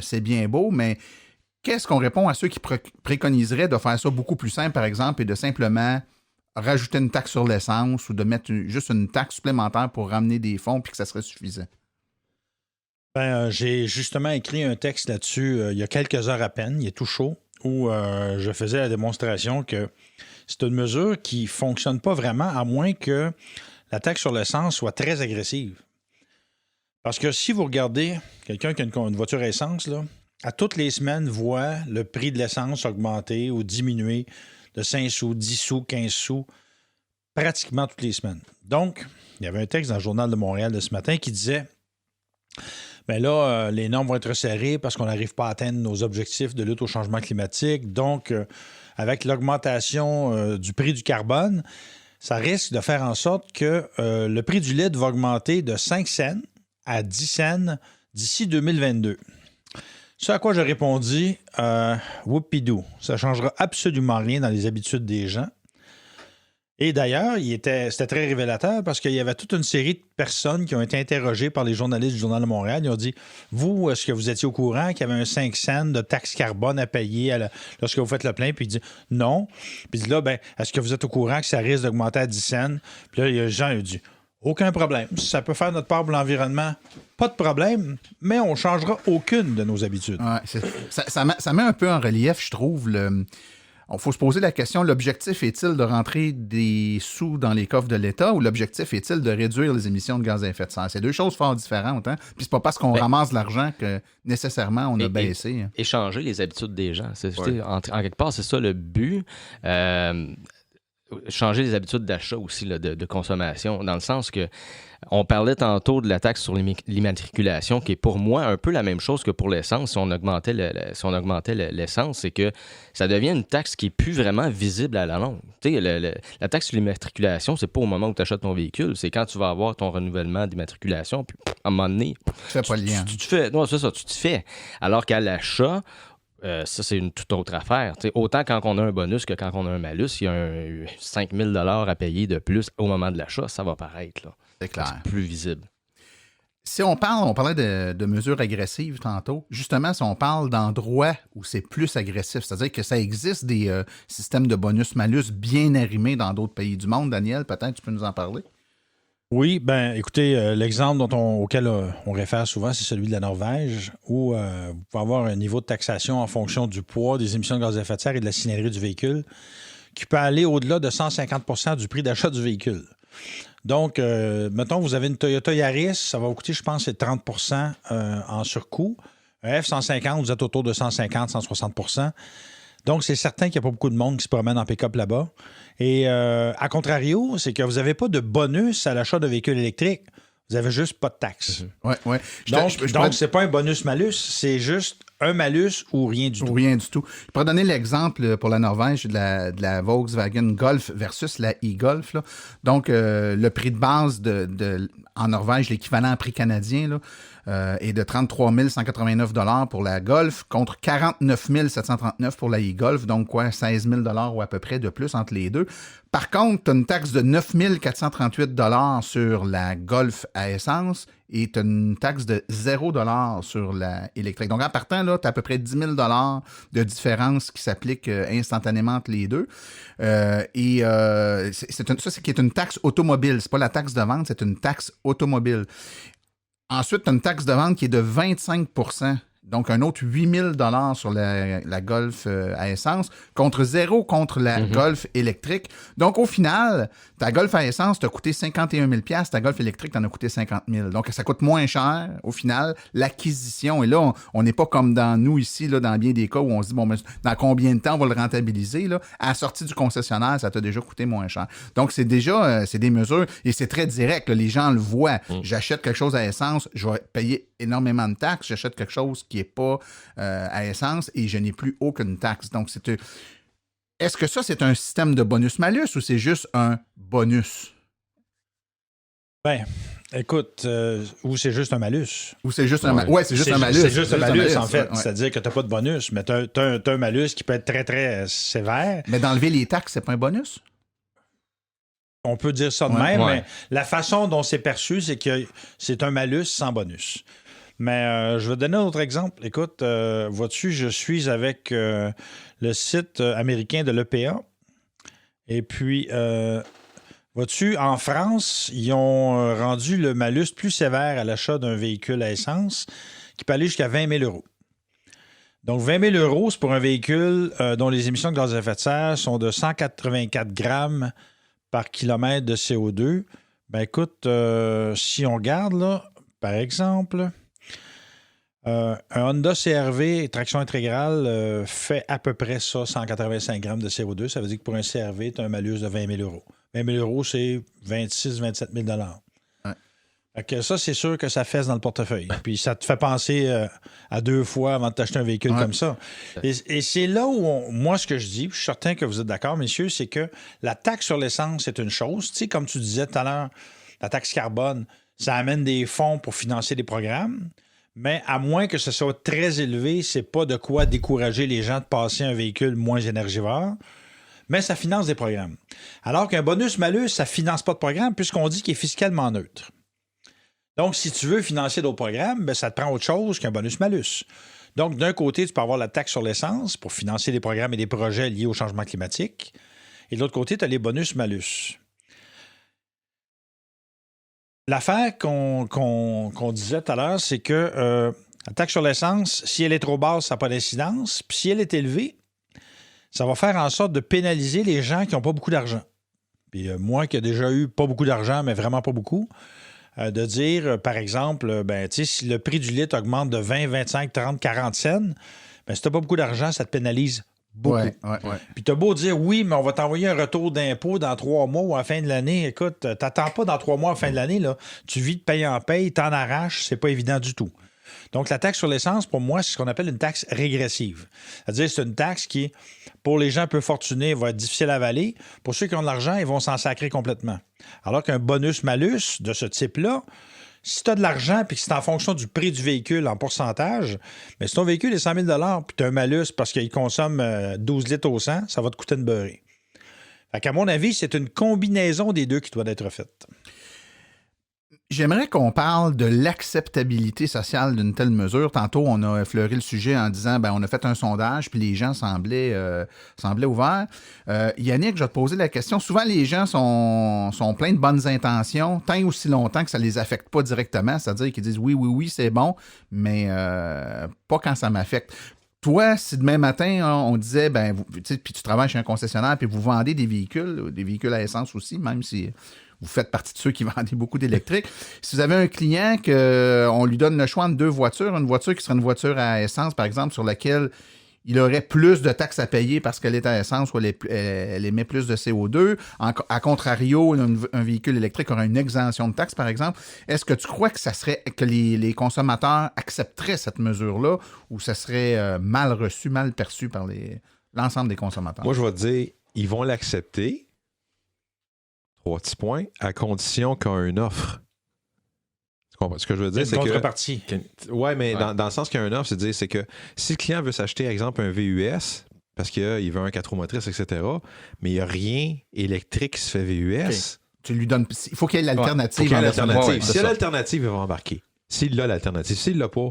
c'est bien beau, mais qu'est-ce qu'on répond à ceux qui préconiseraient de faire ça beaucoup plus simple, par exemple, et de simplement rajouter une taxe sur l'essence ou de mettre juste une taxe supplémentaire pour ramener des fonds puis que ça serait suffisant? J'ai justement écrit un texte là-dessus il y a quelques heures à peine, il est tout chaud, où je faisais la démonstration que c'est une mesure qui ne fonctionne pas vraiment, à moins que la taxe sur l'essence soit très agressive. Parce que si vous regardez quelqu'un qui a une voiture à essence, là, à toutes les semaines, voit le prix de l'essence augmenter ou diminuer de 5 sous, 10 sous, 15 sous, pratiquement toutes les semaines. Donc, il y avait un texte dans le Journal de Montréal de ce matin qui disait bien là, les normes vont être resserrées parce qu'on n'arrive pas à atteindre nos objectifs de lutte au changement climatique. Donc, avec l'augmentation du prix du carbone, ça risque de faire en sorte que le prix du litre va augmenter de 5 cents à 10 cents d'ici 2022. Ce à quoi j'ai répondu, whoopidou, ça ne changera absolument rien dans les habitudes des gens. Et d'ailleurs, c'était très révélateur parce qu'il y avait toute une série de personnes qui ont été interrogées par les journalistes du Journal de Montréal. Ils ont dit, vous, est-ce que vous étiez au courant qu'il y avait un 5 cents de taxe carbone à payer lorsque vous faites le plein? Puis il dit, non. Puis il dit, là, est-ce que vous êtes au courant que ça risque d'augmenter à 10 cents? Puis là, il y a des gens qui ont dit, aucun problème. Si ça peut faire notre part pour l'environnement, pas de problème, mais on ne changera aucune de nos habitudes. Ouais, ça met un peu en relief, je trouve, il faut se poser la question, l'objectif est-il de rentrer des sous dans les coffres de l'État ou l'objectif est-il de réduire les émissions de gaz à effet de serre? C'est deux choses fort différentes. Hein? Puis c'est pas parce qu'on ramasse de l'argent que nécessairement on a baissé. Échanger les habitudes des gens. En quelque part, c'est ça le but. Changer les habitudes d'achat aussi, là, de consommation, dans le sens que on parlait tantôt de la taxe sur l'immatriculation, qui est pour moi un peu la même chose que pour l'essence. Si on augmentait l'essence, c'est que ça devient une taxe qui n'est plus vraiment visible à la longue. Tu sais, la taxe sur l'immatriculation, c'est pas au moment où tu achètes ton véhicule, c'est quand tu vas avoir ton renouvellement d'immatriculation, puis à un moment donné, tu fais pas le lien. Tu te fais. Non, c'est ça, tu te fais. Alors qu'à l'achat, ça, c'est une toute autre affaire. T'sais, autant quand on a un bonus que quand on a un malus, il y a un 5 000 $ à payer de plus au moment de l'achat, ça va paraître. Là. C'est clair. C'est plus visible. Si on parlait de mesures agressives tantôt, justement, si on parle d'endroits où c'est plus agressif, c'est-à-dire que ça existe des systèmes de bonus-malus bien arrimés dans d'autres pays du monde. Daniel, peut-être tu peux nous en parler? Oui, écoutez, l'exemple auquel on réfère souvent, c'est celui de la Norvège, où vous pouvez avoir un niveau de taxation en fonction du poids, des émissions de gaz à effet de serre et de la cinérie du véhicule, qui peut aller au-delà de 150 % du prix d'achat du véhicule. Donc, mettons, vous avez une Toyota Yaris, ça va vous coûter, je pense, c'est 30 % en surcoût. Un F-150, vous êtes autour de 150-160 %. Donc, c'est certain qu'il n'y a pas beaucoup de monde qui se promène en pick-up là-bas. Et à contrario, c'est que vous n'avez pas de bonus à l'achat de véhicules électriques. Vous n'avez juste pas de taxe. Ouais. Donc, c'est pas un bonus-malus, c'est juste un malus ou rien du tout. Rien du tout. Je pourrais donner l'exemple pour la Norvège de la Volkswagen Golf versus la e-Golf. Là. Donc, le prix de base en Norvège, l'équivalent prix canadien, là, est de 33 189 $ pour la Golf contre 49 739 pour la e-Golf, donc 16 000 $ ou à peu près de plus entre les deux. Par contre, tu as une taxe de 9 438 $ sur la Golf à essence et tu as une taxe de 0 $ sur la électrique. Donc, en partant, là, tu as à peu près 10 000 $ de différence qui s'applique instantanément entre les deux. Ça, c'est qui est une taxe automobile. C'est pas la taxe de vente, c'est une taxe automobile. Ensuite, tu as une taxe de vente qui est de 25 %. Donc, un autre 8 000 $ sur la Golf à essence, contre 0 contre la Golf électrique. Donc, au final, ta Golf à essence t'a coûté 51 000 $, ta Golf électrique t'en a coûté 50 000 $. Donc, ça coûte moins cher, au final, l'acquisition. Et là, on n'est pas comme dans nous ici, là, dans bien des cas où on se dit, bon, mais dans combien de temps on va le rentabiliser? Là? À la sortie du concessionnaire, ça t'a déjà coûté moins cher. Donc, c'est déjà, c'est des mesures, et c'est très direct. Là, les gens le voient. J'achète quelque chose à essence, je vais payer énormément de taxes. J'achète quelque chose qui n'est pas à essence et je n'ai plus aucune taxe. Donc, est-ce que ça, c'est un système de bonus-malus ou c'est juste un bonus? Écoute, ou c'est juste un malus. Ou c'est juste un malus. Oui, c'est juste un malus. C'est juste un malus, en fait. Ouais. C'est-à-dire que tu n'as pas de bonus, mais tu as un malus qui peut être très, très sévère. Mais d'enlever les taxes, c'est pas un bonus? On peut dire ça de même, mais la façon dont c'est perçu, c'est que c'est un malus sans bonus. Mais je vais te donner un autre exemple. Écoute, vois-tu, je suis avec le site américain de l'EPA. Et puis, vois-tu, en France, ils ont rendu le malus plus sévère à l'achat d'un véhicule à essence qui peut aller jusqu'à 20 000 €. Donc, 20 000 €, c'est pour un véhicule dont les émissions de gaz à effet de serre sont de 184 grammes par kilomètre de CO2. Ben écoute, si on regarde, là, par exemple, un Honda CR-V traction intégrale fait à peu près ça, 185 grammes de CO2. Ça veut dire que pour un CR-V, tu as un malus de 20 000 €. 20 000 €, c'est 26 000 27 000 $. Fait que ça, c'est sûr que ça fesse dans le portefeuille. Puis ça te fait penser à 2 fois avant de t'acheter un véhicule comme ça. Et c'est là où, moi, ce que je dis, puis je suis certain que vous êtes d'accord, messieurs, c'est que la taxe sur l'essence, c'est une chose. Tu sais, comme tu disais tout à l'heure, la taxe carbone, ça amène des fonds pour financer des programmes. Mais à moins que ce soit très élevé, c'est pas de quoi décourager les gens de passer un véhicule moins énergivore. Mais ça finance des programmes. Alors qu'un bonus-malus, ça ne finance pas de programme puisqu'on dit qu'il est fiscalement neutre. Donc, si tu veux financer d'autres programmes, ben, ça te prend autre chose qu'un bonus-malus. Donc, d'un côté, tu peux avoir la taxe sur l'essence pour financer des programmes et des projets liés au changement climatique. Et de l'autre côté, tu as les bonus-malus. L'affaire qu'on disait tout à l'heure, c'est que la taxe sur l'essence, si elle est trop basse, ça n'a pas d'incidence. Puis si elle est élevée, ça va faire en sorte de pénaliser les gens qui n'ont pas beaucoup d'argent. Puis moi qui ai déjà eu pas beaucoup d'argent, mais vraiment pas beaucoup, de dire, par exemple, si le prix du litre augmente de 20, 25, 30, 40 cents, ben, si tu n'as pas beaucoup d'argent, ça te pénalise beaucoup. Puis tu as beau dire, oui, mais on va t'envoyer un retour d'impôt dans 3 mois ou à la fin de l'année. Écoute, t'attends pas dans 3 mois à la fin de l'année. Là. Tu vis de paye en paye, t'en arraches, c'est pas évident du tout. Donc, la taxe sur l'essence, pour moi, c'est ce qu'on appelle une taxe régressive. C'est-à-dire c'est une taxe qui, pour les gens peu fortunés, va être difficile à avaler. Pour ceux qui ont de l'argent, ils vont s'en sacrer complètement. Alors qu'un bonus-malus de ce type-là, si tu as de l'argent et que c'est en fonction du prix du véhicule en pourcentage, mais si ton véhicule est 100 000 $ puis tu as un malus parce qu'il consomme 12 litres au 100, ça va te coûter une beurrée. Fait qu'à mon avis, c'est une combinaison des deux qui doit être faite. J'aimerais qu'on parle de l'acceptabilité sociale d'une telle mesure. Tantôt, on a effleuré le sujet en disant on a fait un sondage, puis les gens semblaient ouverts. Yannick, je vais te poser la question. Souvent, les gens sont pleins de bonnes intentions, tant et aussi longtemps que ça ne les affecte pas directement. C'est-à-dire qu'ils disent oui, c'est bon, mais pas quand ça m'affecte. Toi, si demain matin, on disait, puis tu travailles chez un concessionnaire, puis vous vendez des véhicules à essence aussi, même si vous faites partie de ceux qui vendent beaucoup d'électriques. Si vous avez un client qu'on lui donne le choix entre 2 voitures, une voiture qui serait une voiture à essence, par exemple, sur laquelle il aurait plus de taxes à payer parce qu'elle est à essence ou elle émet plus de CO2. À contrario, un véhicule électrique aurait une exemption de taxes, par exemple. Est-ce que tu crois que les consommateurs accepteraient cette mesure-là ou ça serait mal reçu, mal perçu par l'ensemble des consommateurs? Moi, je vais te dire, ils vont l'accepter. 3 petits points, à condition qu'on ait une offre. Tu comprends? Ce que je veux dire, c'est que... contrepartie. Oui, mais dans le sens qu'il y a une offre, c'est que si le client veut s'acheter, par exemple, un VUS, parce qu'il veut un 4 roues motrices, etc., mais il n'y a rien électrique qui se fait VUS... Okay. Tu lui donnes... Il faut qu'il y ait l'alternative. S'il y a l'alternative, il va embarquer. S'il a l'alternative. S'il ne l'a pas...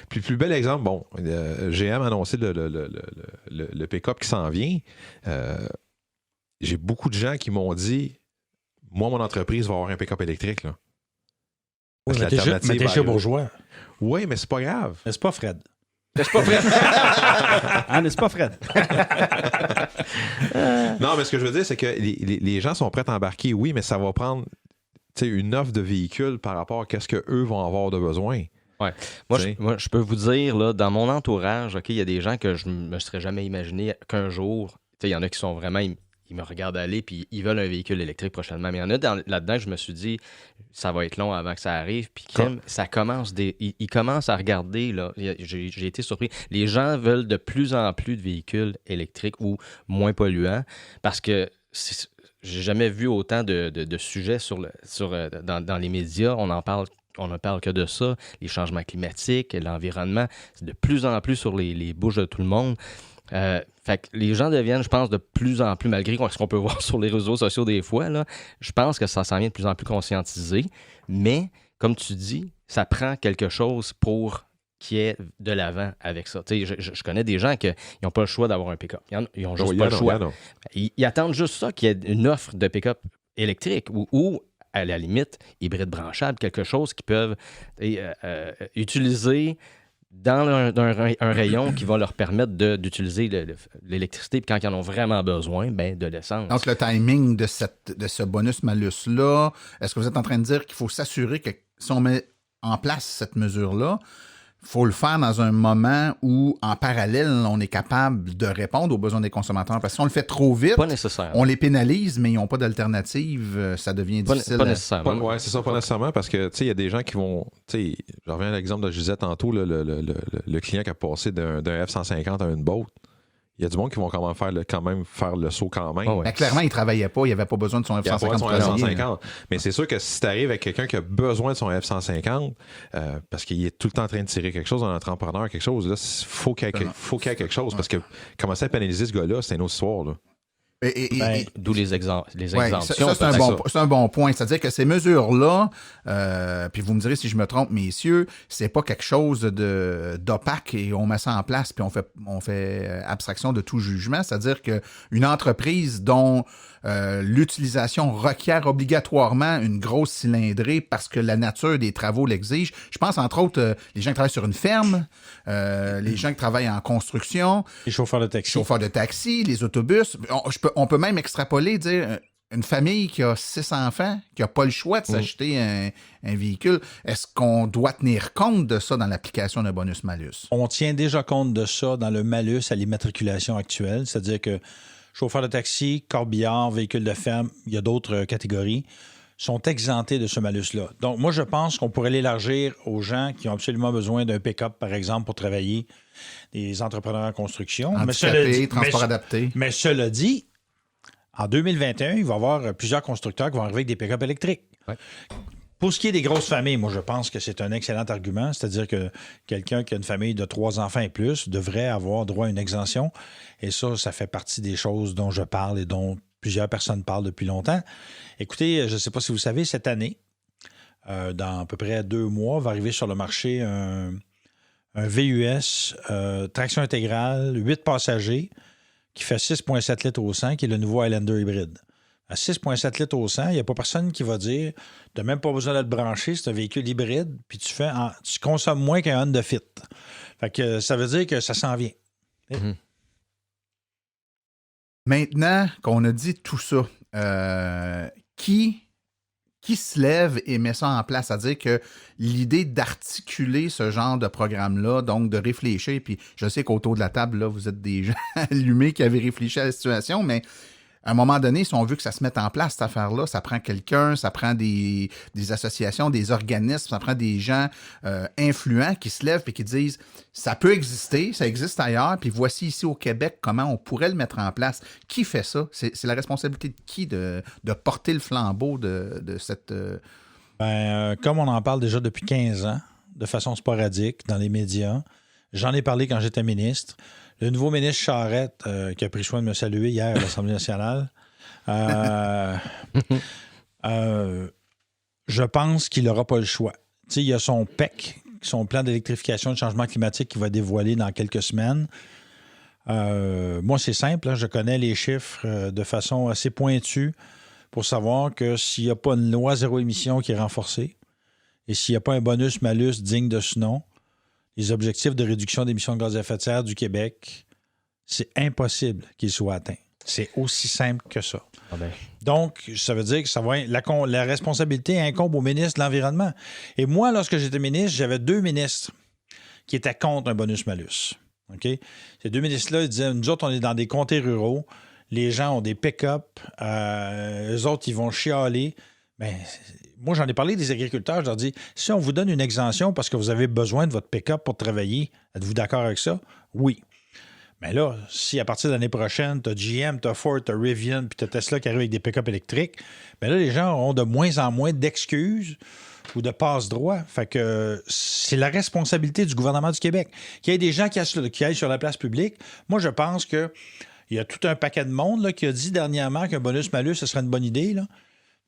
Plus bel exemple, GM a annoncé le pick-up qui s'en vient. J'ai beaucoup de gens qui m'ont dit, moi, mon entreprise va avoir un pick-up électrique. Là. Oui, mais t'es chez Bourgeois. Oui, mais c'est pas grave. N'est-ce pas, Fred? N'est-ce pas, Fred? N'est-ce pas, Fred? Non, mais ce que je veux dire, c'est que les gens sont prêts à embarquer, oui, mais ça va prendre une offre de véhicule par rapport à ce qu'eux vont avoir de besoin. Ouais. Moi, je peux vous dire, là, dans mon entourage, il y a des gens que je ne me serais jamais imaginé qu'un jour, il y en a qui sont vraiment... Ils me regardent aller, puis ils veulent un véhicule électrique prochainement. Mais il y en a là-dedans, je me suis dit, ça va être long avant que ça arrive. Puis ça commence, ils commencent à regarder, là. J'ai été surpris. Les gens veulent de plus en plus de véhicules électriques ou moins polluants parce que j'ai jamais vu autant de sujets dans les médias. On ne parle que de ça. Les changements climatiques, l'environnement, c'est de plus en plus sur les bouches de tout le monde. Fait que les gens deviennent, je pense, de plus en plus, malgré ce qu'on peut voir sur les réseaux sociaux des fois, là, je pense que ça s'en vient de plus en plus conscientisé. Mais, comme tu dis, ça prend quelque chose pour qu'il y ait de l'avant avec ça. Tu sais, je connais des gens qui n'ont pas le choix d'avoir un pick-up. Ils n'ont juste pas le choix. Ils attendent juste ça, qu'il y ait une offre de pick-up électrique ou à la limite, hybride branchable, quelque chose qu'ils peuvent utiliser dans un rayon qui va leur permettre d'utiliser l'électricité. Puis quand ils en ont vraiment besoin, ben de l'essence. Donc, le timing de ce bonus-malus-là, est-ce que vous êtes en train de dire qu'il faut s'assurer que si on met en place cette mesure-là, il faut le faire dans un moment où, en parallèle, on est capable de répondre aux besoins des consommateurs. Parce que si on le fait trop vite, pas nécessaire. On les pénalise, mais ils n'ont pas d'alternative. Ça devient difficile. Pas nécessairement. Oui, c'est ça, pas nécessairement, parce que, tu sais, il y a des gens qui vont... Tu sais, je reviens à l'exemple de Gisette tantôt, le client qui a passé d'un F-150 à une Boat. Il y a du monde qui vont quand même faire le saut quand même. Oh ouais. Mais clairement, il ne travaillait pas. Il n'avait pas besoin de son F-150. Son F-150. Mais c'est sûr que si tu arrives avec quelqu'un qui a besoin de son F-150, parce qu'il est tout le temps en train de tirer quelque chose, un entrepreneur, quelque chose, là, faut qu'il y ait quelque chose. Parce que commencer à pénaliser ce gars-là, c'est une autre histoire. Là. D'où les exemptions. Ça, c'est un bon point. C'est-à-dire que ces mesures-là, puis vous me direz si je me trompe, messieurs, c'est pas quelque chose d'opaque et on met ça en place puis on fait abstraction de tout jugement. C'est-à-dire qu'une entreprise dont l'utilisation requiert obligatoirement une grosse cylindrée parce que la nature des travaux l'exige. Je pense entre autres les gens qui travaillent sur une ferme, les gens qui travaillent en construction, les chauffeurs de taxi, les autobus. On peut même extrapoler, dire une famille qui a 6 enfants, qui n'a pas le choix de s'acheter un véhicule. Est-ce qu'on doit tenir compte de ça dans l'application d'un bonus-malus? On tient déjà compte de ça dans le malus à l'immatriculation actuelle, c'est-à-dire que chauffeurs de taxi, corbillard, véhicules de ferme, il y a d'autres catégories, sont exemptés de ce malus-là. Donc, moi, je pense qu'on pourrait l'élargir aux gens qui ont absolument besoin d'un pick-up, par exemple, pour travailler, des entrepreneurs en construction. Handicapés, transport adapté. Mais cela dit, en 2021, il va y avoir plusieurs constructeurs qui vont arriver avec des pick-up électriques. Ouais. Pour ce qui est des grosses familles, moi, je pense que c'est un excellent argument. C'est-à-dire que quelqu'un qui a une famille de 3 enfants et plus devrait avoir droit à une exemption. Et ça fait partie des choses dont je parle et dont plusieurs personnes parlent depuis longtemps. Écoutez, je ne sais pas si vous savez, cette année, dans à peu près 2 mois, va arriver sur le marché un VUS, traction intégrale, 8 passagers, qui fait 6,7 litres au 100, qui est le nouveau Highlander hybride. À 6,7 litres au 100, il n'y a pas personne qui va dire « Tu n'as même pas besoin de te brancher, c'est un véhicule hybride, puis tu consommes moins qu'un Honda Fit. » Fait que ça veut dire que ça s'en vient. Mm-hmm. Maintenant qu'on a dit tout ça, qui se lève et met ça en place? C'est-à-dire que l'idée d'articuler ce genre de programme-là, donc de réfléchir, puis je sais qu'autour de la table, là, vous êtes des gens allumés qui avaient réfléchi à la situation, mais à un moment donné, si on veut que ça se mette en place, cette affaire-là, ça prend quelqu'un, ça prend des associations, des organismes, ça prend des gens influents qui se lèvent et qui disent « ça peut exister, ça existe ailleurs, puis voici ici au Québec comment on pourrait le mettre en place ». Qui fait ça? C'est la responsabilité de qui de porter le flambeau de cette... Comme on en parle déjà depuis 15 ans, de façon sporadique, dans les médias, j'en ai parlé quand j'étais ministre. Le nouveau ministre Charette, qui a pris soin de me saluer hier à l'Assemblée nationale, je pense qu'il n'aura pas le choix. Tu sais, il y a son PEC, son plan d'électrification et de changement climatique qui va dévoiler dans quelques semaines. Moi, c'est simple, hein, je connais les chiffres de façon assez pointue pour savoir que s'il n'y a pas une loi zéro émission qui est renforcée et s'il n'y a pas un bonus-malus digne de ce nom, les objectifs de réduction d'émissions de gaz à effet de serre du Québec, c'est impossible qu'ils soient atteints. C'est aussi simple que ça. Ah ben. Donc, ça veut dire que la responsabilité incombe au ministre de l'Environnement. Et moi, lorsque j'étais ministre, j'avais 2 ministres qui étaient contre un bonus-malus. Okay? Ces 2 ministres-là, ils disaient, nous autres, on est dans des comtés ruraux, les gens ont des pick-up, eux autres, ils vont chialer. Bien, moi, j'en ai parlé des agriculteurs, je leur dis, si on vous donne une exemption parce que vous avez besoin de votre pick-up pour travailler, êtes-vous d'accord avec ça? Oui. Mais là, si à partir de l'année prochaine, tu as GM, tu as Ford, tu as Rivian, puis tu as Tesla qui arrive avec des pick-up électriques, bien là, les gens auront de moins en moins d'excuses ou de passe-droit. Fait que c'est la responsabilité du gouvernement du Québec. Qu'il y ait des gens qui aillent sur la place publique. Moi, je pense que il y a tout un paquet de monde là, qui a dit dernièrement qu'un bonus-malus, ce serait une bonne idée. Là.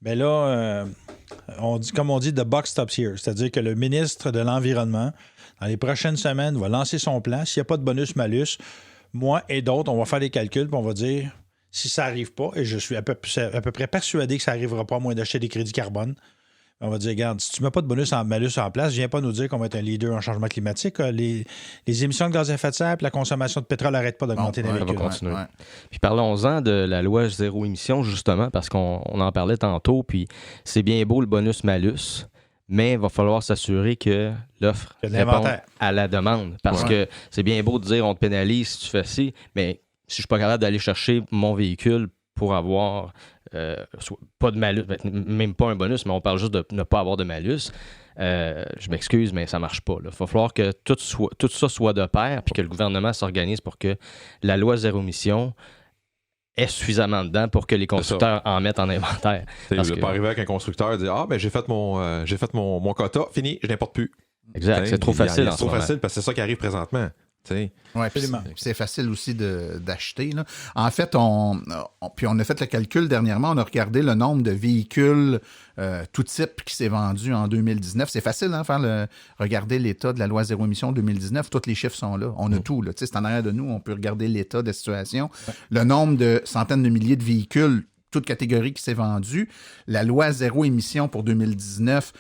Mais là, comme on dit, the buck stops here. C'est-à-dire que le ministre de l'Environnement, dans les prochaines semaines, va lancer son plan. S'il n'y a pas de bonus-malus, moi et d'autres, on va faire des calculs et on va dire si ça n'arrive pas, et je suis à peu près persuadé que ça n'arrivera pas, à moins d'acheter des crédits carbone. On va dire, regarde, si tu ne mets pas de bonus-malus en place, viens pas nous dire qu'on va être un leader en changement climatique. Les émissions de gaz à effet de serre et la consommation de pétrole n'arrêtent pas d'augmenter les véhicules. On va continuer. Puis parlons-en de la loi zéro émission, justement, parce qu'on en parlait tantôt, puis c'est bien beau le bonus-malus, mais il va falloir s'assurer que l'offre répond à la demande. Parce que c'est bien beau de dire on te pénalise si tu fais ci, mais si je suis pas capable d'aller chercher mon véhicule pour avoir pas de malus, même pas un bonus, mais on parle juste de ne pas avoir de malus, je m'excuse, mais ça marche pas. Il va falloir que tout ça soit de pair, puis que le gouvernement s'organise pour que la loi zéro émission est suffisamment dedans pour que les constructeurs en mettent en inventaire. Tu ne pas arriver avec un constructeur et dire « Ah, ben j'ai fait mon quota, fini, je n'importe plus. » Exact, c'est trop facile. C'est trop facile parce que c'est ça qui arrive présentement. Oui, c'est facile aussi d'acheter. Là. En fait, puis on a fait le calcul dernièrement, on a regardé le nombre de véhicules tout type qui s'est vendu en 2019. C'est facile, regarder l'état de la loi zéro émission 2019. Tous les chiffres sont là. On a tout. Là. C'est en arrière de nous. On peut regarder l'état de la situation. Ouais. Le nombre de centaines de milliers de véhicules, toute catégorie qui s'est vendue. La loi zéro émission pour 2019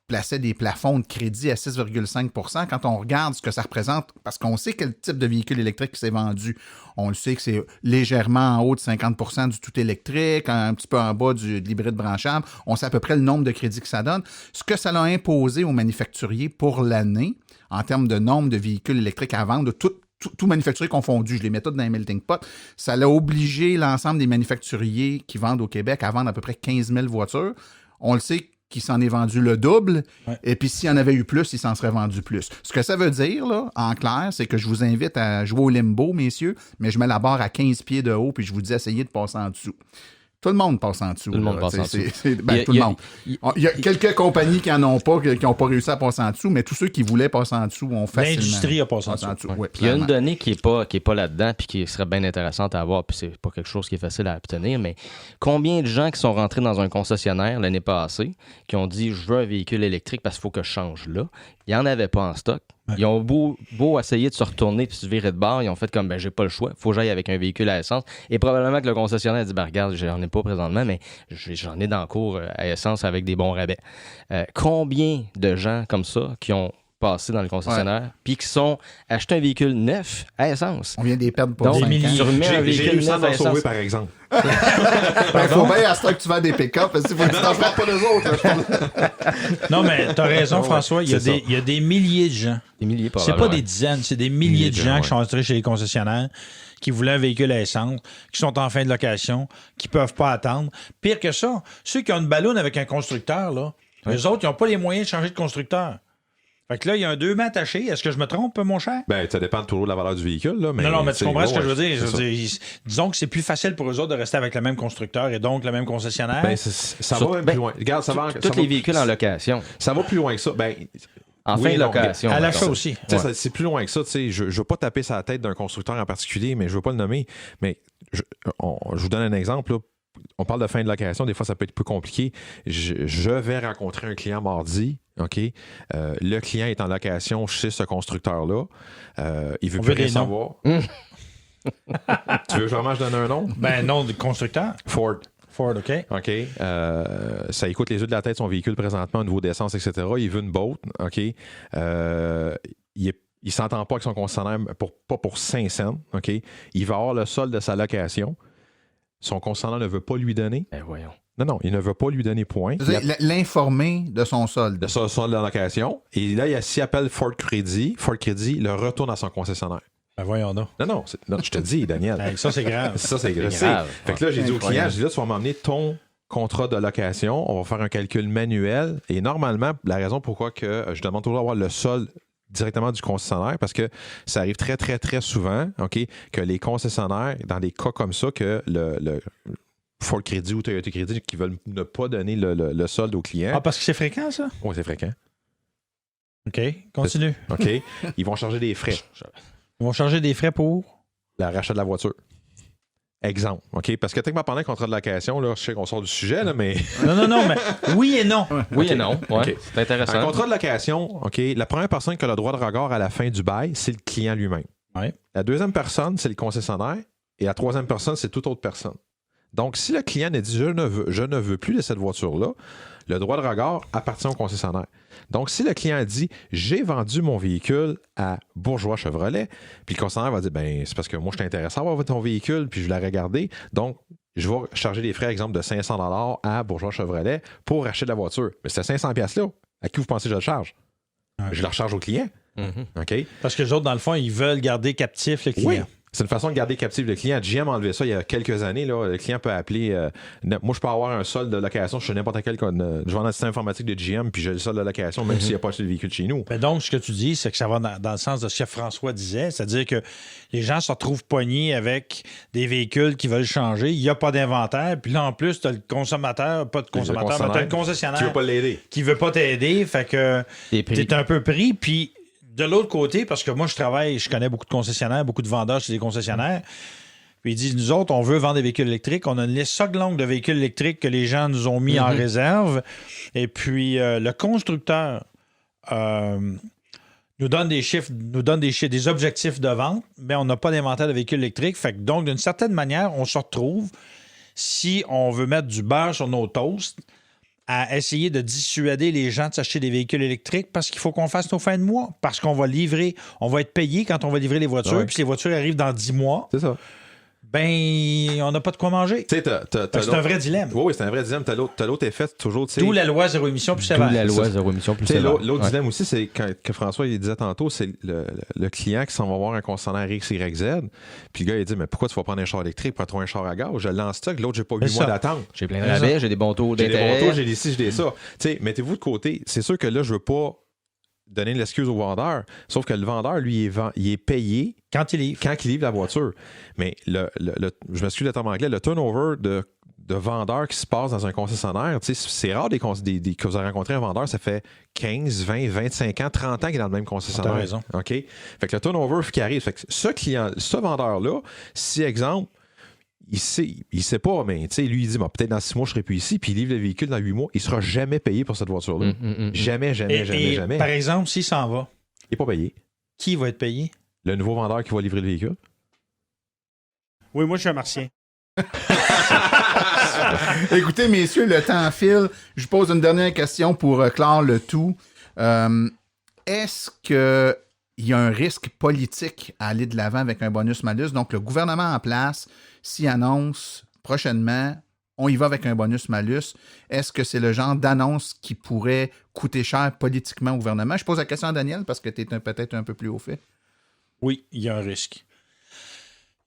plaçait des plafonds de crédit à 6,5 %. Quand on regarde ce que ça représente, parce qu'on sait quel type de véhicule électrique qui s'est vendu, on le sait que c'est légèrement en haut de 50 % du tout électrique, un petit peu en bas de l'hybride branchable. On sait à peu près le nombre de crédits que ça donne. Ce que ça a imposé aux manufacturiers pour l'année, en termes de nombre de véhicules électriques à vendre, de tout manufacturier confondu, je les mets tous dans les melting pot, ça l'a obligé l'ensemble des manufacturiers qui vendent au Québec à vendre à peu près 15 000 voitures. On le sait qu'il s'en est vendu le double, et puis s'il y en avait eu plus, il s'en serait vendu plus. Ce que ça veut dire, là, en clair, c'est que je vous invite à jouer au limbo, messieurs, mais je mets la barre à 15 pieds de haut, puis je vous dis essayez de passer en dessous. Tout le monde passe en dessous. Tout le monde passe en dessous. Tout le monde. Il y a quelques compagnies qui n'en ont pas, qui n'ont pas réussi à passer en dessous, mais tous ceux qui voulaient passer en dessous ont facilement. L'industrie a passé en dessous. Ouais, il y a une donnée qui est pas là-dedans, puis qui serait bien intéressante à avoir, puis c'est pas quelque chose qui est facile à obtenir, mais combien de gens qui sont rentrés dans un concessionnaire l'année passée, qui ont dit « je veux un véhicule électrique parce qu'il faut que je change là », il n'y en avait pas en stock. Ils ont beau essayer de se retourner puis se virer de bord, ils ont fait comme j'ai pas le choix, faut que j'aille avec un véhicule à essence. Et probablement que le concessionnaire a dit regarde, j'en ai pas présentement, mais j'en ai dans le cours à essence avec des bons rabais. Combien de gens comme ça qui ont passé dans le concessionnaire puis qui sont achetés un véhicule neuf à essence? On vient des perdre pour 5 ans. J'ai réussi à en sauver, par exemple. Il faut bien à ce temps que tu vends des pick-up, parce qu'il faut que tu t'en fasses pas les autres. Non, mais t'as raison, François. Il y a des milliers de gens. Des milliers, c'est pas des dizaines, c'est des milliers de gens qui sont entrés chez les concessionnaires, qui voulaient un véhicule à essence, qui sont en fin de location, qui peuvent pas attendre. Pire que ça, ceux qui ont une balloune avec un constructeur, là, eux autres, ils n'ont pas les moyens de changer de constructeur. Fait que là, il y a un 2 mètres attaché. Est-ce que je me trompe, mon cher? Ben, ça dépend toujours de la valeur du véhicule, là. Mais non, mais tu comprends ce que je veux dire? Disons que c'est plus facile pour eux autres de rester avec le même constructeur et donc le même concessionnaire. Ben, ça va même plus loin. Regarde, tous les véhicules en location. Ça va plus loin que ça. Ben, en fin de location. À l'achat aussi. C'est plus loin que ça. Je ne veux pas taper sur la tête d'un constructeur en particulier, mais je ne veux pas le nommer. Mais je vous donne un exemple, là. On parle de fin de location, des fois ça peut être un peu compliqué. Je vais rencontrer un client mardi, OK? Le client est en location chez ce constructeur-là. Il veut plus rien savoir. Tu veux vraiment que je donne un nom? Ben, nom du constructeur. Ford, OK. OK. Ça écoute les yeux de la tête son véhicule présentement au niveau d'essence, etc. Il veut une boat, OK? Il s'entend pas avec son concessionnaire, pas pour 5 cents, OK? Il va avoir le solde de sa location. Son concessionnaire ne veut pas lui donner. Ben voyons. Non, il ne veut pas lui donner point. L'informer de son solde. De son solde de location. Et là, s'il appelle Ford Credit le retourne à son concessionnaire. Ben voyons donc. Non, je te dis, Daniel. Ça, c'est grave. Ça, c'est grave. Fait que là, j'ai dit au client, tu vas m'emmener ton contrat de location. On va faire un calcul manuel. Et normalement, la raison pourquoi que je demande toujours d'avoir le solde directement du concessionnaire, parce que ça arrive très, très, très souvent, OK, que les concessionnaires, dans des cas comme ça, que Ford Credit ou Toyota Credit qui veulent ne pas donner le solde aux clients. Ah, parce que c'est fréquent, ça? Oui, c'est fréquent. OK, continue. OK. Ils vont charger des frais. Ils vont charger des frais pour? Le rachat de la voiture. Exemple, OK? Parce que techniquement, pendant le contrat de location, là, je sais qu'on sort du sujet, là, mais... Non, mais oui et non. Oui et non. Ouais, OK. c'est intéressant. Un contrat de location, OK, la première personne qui a le droit de regard à la fin du bail, c'est le client lui-même. Ouais. La deuxième personne, c'est le concessionnaire. Et la troisième personne, c'est toute autre personne. Donc, si le client ne dit « je ne veux plus de cette voiture-là », le droit de regard appartient au concessionnaire. Donc, si le client dit « j'ai vendu mon véhicule à Bourgeois Chevrolet », puis le concessionnaire va dire « ben c'est parce que moi, je suis intéressé à avoir ton véhicule, puis je l'ai regardé, donc je vais charger des frais, exemple, de 500 $ à Bourgeois Chevrolet pour acheter de la voiture. » Mais c'est 500 $ là, à qui vous pensez que je le charge? Ouais. Je le recharge au client. Mhm. OK? Parce que les autres, dans le fond, ils veulent garder captif le client. Oui. C'est une façon de garder captif le client. GM a enlevé ça il y a quelques années. Là. Le client peut appeler... moi, je peux avoir un solde de location. Je suis n'importe quel... je vends un système informatique de GM, puis j'ai le solde de location, même s'il n'y a pas acheté de véhicule chez nous. Mais donc, ce que tu dis, c'est que ça va dans le sens de ce que François disait, c'est-à-dire que les gens se retrouvent pognés avec des véhicules qui veulent changer. Il n'y a pas d'inventaire. Puis là, en plus, tu as le consommateur, pas de consommateur, mais tu as le concessionnaire qui ne veut pas l'aider. Qui ne veut pas t'aider. Fait que tu es un peu pris. Puis de l'autre côté, parce que moi, je connais beaucoup de concessionnaires, beaucoup de vendeurs chez des concessionnaires. Puis ils disent, nous autres, on veut vendre des véhicules électriques. On a une liste socle longue de véhicules électriques que les gens nous ont mis en réserve. Et puis, le constructeur nous donne des chiffres, des objectifs de vente, mais on n'a pas d'inventaire de véhicules électriques. Fait que donc, d'une certaine manière, on se retrouve, si on veut mettre du beurre sur nos toasts, à essayer de dissuader les gens de s'acheter des véhicules électriques parce qu'il faut qu'on fasse nos fins de mois. Parce qu'on va livrer, on va être payé quand on va livrer les voitures, puis si les voitures arrivent dans 10 mois, c'est ça. Ben, on n'a pas de quoi manger. C'est un vrai dilemme. Oui, c'est un vrai dilemme. T'as l'autre effet, toujours... D'où la loi zéro émission plus sévère. D'où la loi zéro émission plus sévère. L'autre dilemme aussi, c'est que François il disait tantôt, c'est le client qui s'en va voir un concessionnaire X, Y, Z, puis le gars, il dit, mais pourquoi tu vas prendre un char électrique pour trouver un char à gaz? Je l'ai en stock, l'autre, j'ai pas 8 mois d'attente. J'ai plein de rabais, j'ai des bons taux d'intérêt. J'ai des bons taux, j'ai des ci, j'ai des ça. T'sais, mettez-vous de côté. C'est sûr que là, je veux pas donner l'excuse au vendeur, sauf que le vendeur, lui, il est payé quand il livre la voiture. Mais je m'excuse le terme anglais, le turnover de vendeurs qui se passe dans un concessionnaire, c'est rare que vous avez rencontré un vendeur, ça fait 15, 20, 25 ans, 30 ans qu'il est dans le même concessionnaire. T'as raison. OK? Fait que le turnover qui arrive, fait que ce vendeur-là, si, exemple, il sait pas, mais lui, il dit, peut-être dans 6 mois, je serai plus ici, puis il livre le véhicule dans 8 mois, il sera jamais payé pour cette voiture-là. Jamais. Par exemple, s'il s'en va, il n'est pas payé. Qui va être payé? Le nouveau vendeur qui va livrer le véhicule. Oui, moi, je suis un martien. Écoutez, messieurs, le temps file. Je vous pose une dernière question pour clore le tout. Est-ce qu'il y a un risque politique à aller de l'avant avec un bonus-malus? Donc, le gouvernement en place s'y annonce prochainement, on y va avec un bonus-malus. Est-ce que c'est le genre d'annonce qui pourrait coûter cher politiquement au gouvernement? Je pose la question à Daniel parce que tu es peut-être un peu plus au fait. Oui, il y a un risque.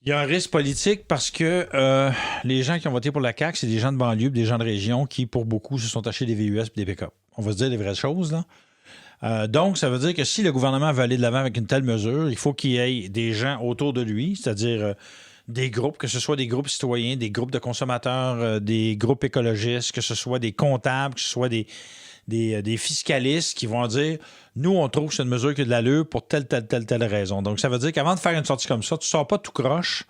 Il y a un risque politique parce que les gens qui ont voté pour la CAQ, c'est des gens de banlieue, des gens de région qui, pour beaucoup, se sont achetés des VUS et des pick-up. On va se dire les vraies choses, là. Donc, ça veut dire que si le gouvernement veut aller de l'avant avec une telle mesure, il faut qu'il y ait des gens autour de lui, c'est-à-dire des groupes, que ce soit des groupes citoyens, des groupes de consommateurs, des groupes écologistes, que ce soit des comptables, que ce soit des fiscalistes qui vont dire « Nous, on trouve que c'est une mesure qui a de l'allure pour telle raison. » Donc, ça veut dire qu'avant de faire une sortie comme ça, tu ne sors pas tout croche,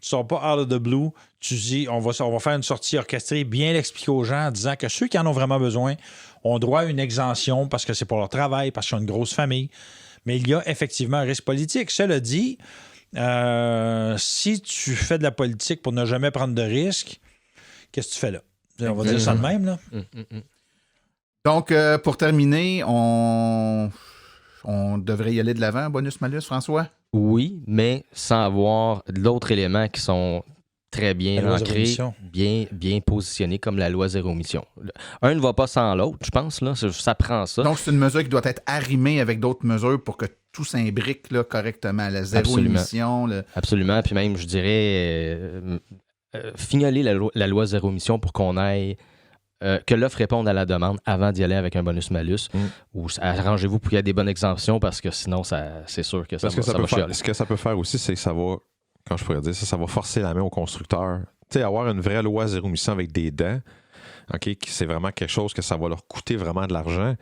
tu ne sors pas out of the blue, tu dis on va faire une sortie orchestrée, bien l'expliquer aux gens en disant que ceux qui en ont vraiment besoin ont droit à une exemption parce que c'est pour leur travail, parce qu'ils ont une grosse famille. Mais il y a effectivement un risque politique. Cela dit, si tu fais de la politique pour ne jamais prendre de risques, qu'est-ce que tu fais là? On va dire ça de même, là. Donc, pour terminer, on devrait y aller de l'avant, bonus-malus, François? Oui, mais sans avoir d'autres éléments qui sont très bien ancrés, bien positionnés, comme la loi zéro émission. Un ne va pas sans l'autre, je pense. Là, ça prend ça. Donc, c'est une mesure qui doit être arrimée avec d'autres mesures pour que tout s'imbrique là, correctement. La zéro émission. Absolument. Puis même, je dirais, fignoler la loi zéro émission pour qu'on aille... que l'offre réponde à la demande avant d'y aller avec un bonus-malus. Ou arrangez-vous pour qu'il y ait des bonnes exemptions parce que sinon, c'est sûr que ça va chialer. Ce que ça peut faire aussi, c'est que ça va Quand je pourrais dire ça va forcer la main aux constructeurs. Tu sais, avoir une vraie loi zéro émission avec des dents, OK, c'est vraiment quelque chose que ça va leur coûter vraiment de l'argent.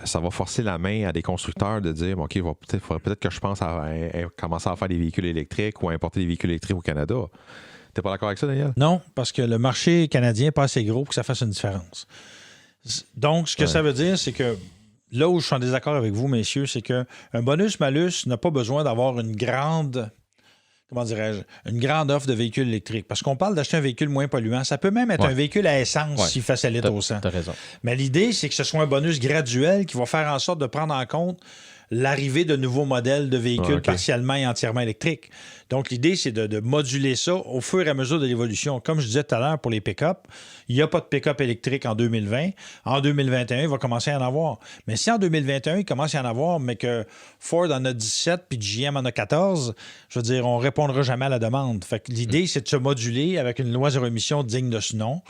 Ça va forcer la main à des constructeurs de dire, OK, il faudrait peut-être que je pense à commencer à faire des véhicules électriques ou à importer des véhicules électriques au Canada. T'es pas d'accord avec ça, Daniel? Non, parce que le marché canadien n'est pas assez gros pour que ça fasse une différence. Donc, ce que ça veut dire, c'est que là où je suis en désaccord avec vous, messieurs, c'est qu'un bonus-malus n'a pas besoin d'avoir une grande offre de véhicules électriques. Parce qu'on parle d'acheter un véhicule moins polluant. Ça peut même être un véhicule à essence s'il fait sa litre au 100. T'as raison. Mais l'idée, c'est que ce soit un bonus graduel qui va faire en sorte de prendre en compte l'arrivée de nouveaux modèles de véhicules partiellement et entièrement électriques. Donc, l'idée, c'est de moduler ça au fur et à mesure de l'évolution. Comme je disais tout à l'heure pour les pick-up, il n'y a pas de pick-up électrique en 2020. En 2021, il va commencer à en avoir. Mais si en 2021, il commence à en avoir, mais que Ford en a 17 puis GM en a 14, je veux dire, on ne répondra jamais à la demande. Fait que l'idée, c'est de se moduler avec une loi zéro émission digne de ce nom.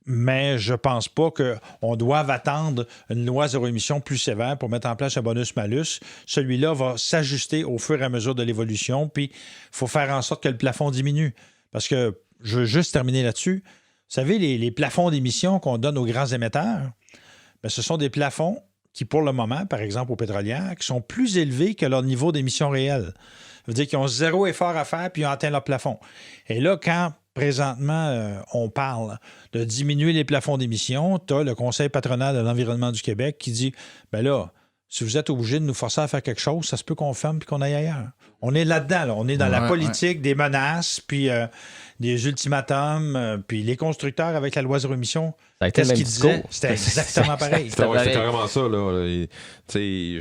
Mais je pense pas qu'on doive attendre une loi zéro émission plus sévère pour mettre en place un bonus-malus. Celui-là va s'ajuster au fur et à mesure de l'évolution, puis il faut faire en sorte que le plafond diminue. Parce que, je veux juste terminer là-dessus, vous savez, les plafonds d'émissions qu'on donne aux grands émetteurs, bien, ce sont des plafonds qui, pour le moment, par exemple aux pétrolières, qui sont plus élevés que leur niveau d'émission réelle. Ça veut dire qu'ils ont zéro effort à faire, puis ils ont atteint leur plafond. Et là, quand présentement, on parle de diminuer les plafonds d'émissions, tu as le Conseil patronal de l'environnement du Québec qui dit, ben là, si vous êtes obligé de nous forcer à faire quelque chose, ça se peut qu'on ferme puis qu'on aille ailleurs. On est là-dedans, là. On est dans la politique des menaces, puis des ultimatums, puis les constructeurs avec la loi zéro émission. Ça a été le même discours. C'était exactement pareil. C'était carrément ça, là. Tu sais,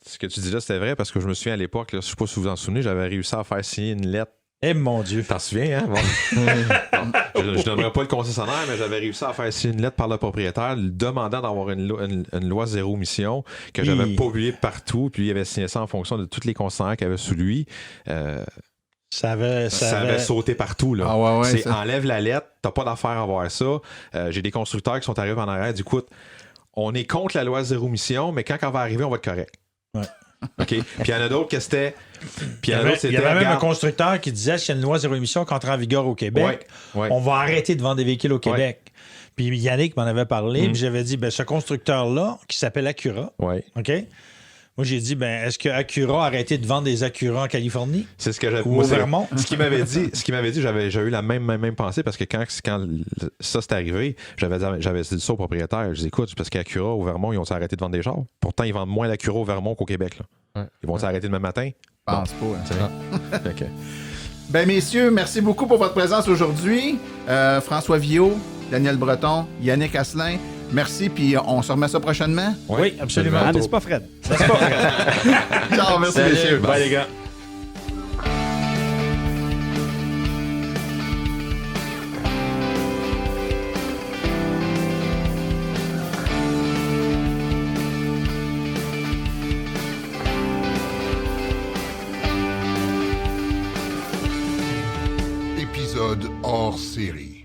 ce que tu dis là, c'était vrai parce que je me souviens à l'époque, là, je ne sais pas si vous vous en souvenez, j'avais réussi à faire signer une lettre. Eh mon Dieu! T'en souviens, hein? Bon. Je n'aimerais pas le concessionnaire, mais j'avais réussi à faire signer une lettre par le propriétaire demandant d'avoir une loi zéro émission que j'avais publiée partout, puis il avait signé ça en fonction de tous les concessionnaires qu'il y avait sous lui. Ça avait sauté partout. Là. Enlève la lettre, t'as pas d'affaire à voir ça. J'ai des constructeurs qui sont arrivés en arrière, du coup, on est contre la loi zéro émission, mais quand elle va arriver, on va être correct. Ouais. OK. Puis il y en a d'autres que c'était. Il y avait même un constructeur qui disait s'il y a une loi zéro émission qui entre en vigueur au Québec, on va arrêter de vendre des véhicules au Québec. Puis Yannick m'en avait parlé, puis j'avais dit ce constructeur-là, qui s'appelle Acura, OK? Moi, j'ai dit, est-ce que Acura a arrêté de vendre des Acura en Californie? C'est ce que j'avais ou au Vermont? Ce qu'il m'avait dit, j'avais eu la même pensée parce que quand ça s'est arrivé, j'avais dit ça au propriétaire. Je dis, écoute, parce qu'Acura au Vermont, ils ont arrêté de vendre des chars. Pourtant, ils vendent moins l'Acura au Vermont qu'au Québec. Là. Ils vont s'arrêter demain matin? Je pense pas. Okay. Ben, messieurs, merci beaucoup pour votre présence aujourd'hui. François Viault, Daniel Breton, Yannick Asselin. Merci, puis on se remet ça prochainement? Oui, absolument. Ah, n'est-ce pas, Fred? N'est-ce pas, Fred? Ciao, merci, messieurs. Bye, les gars. Épisode hors série.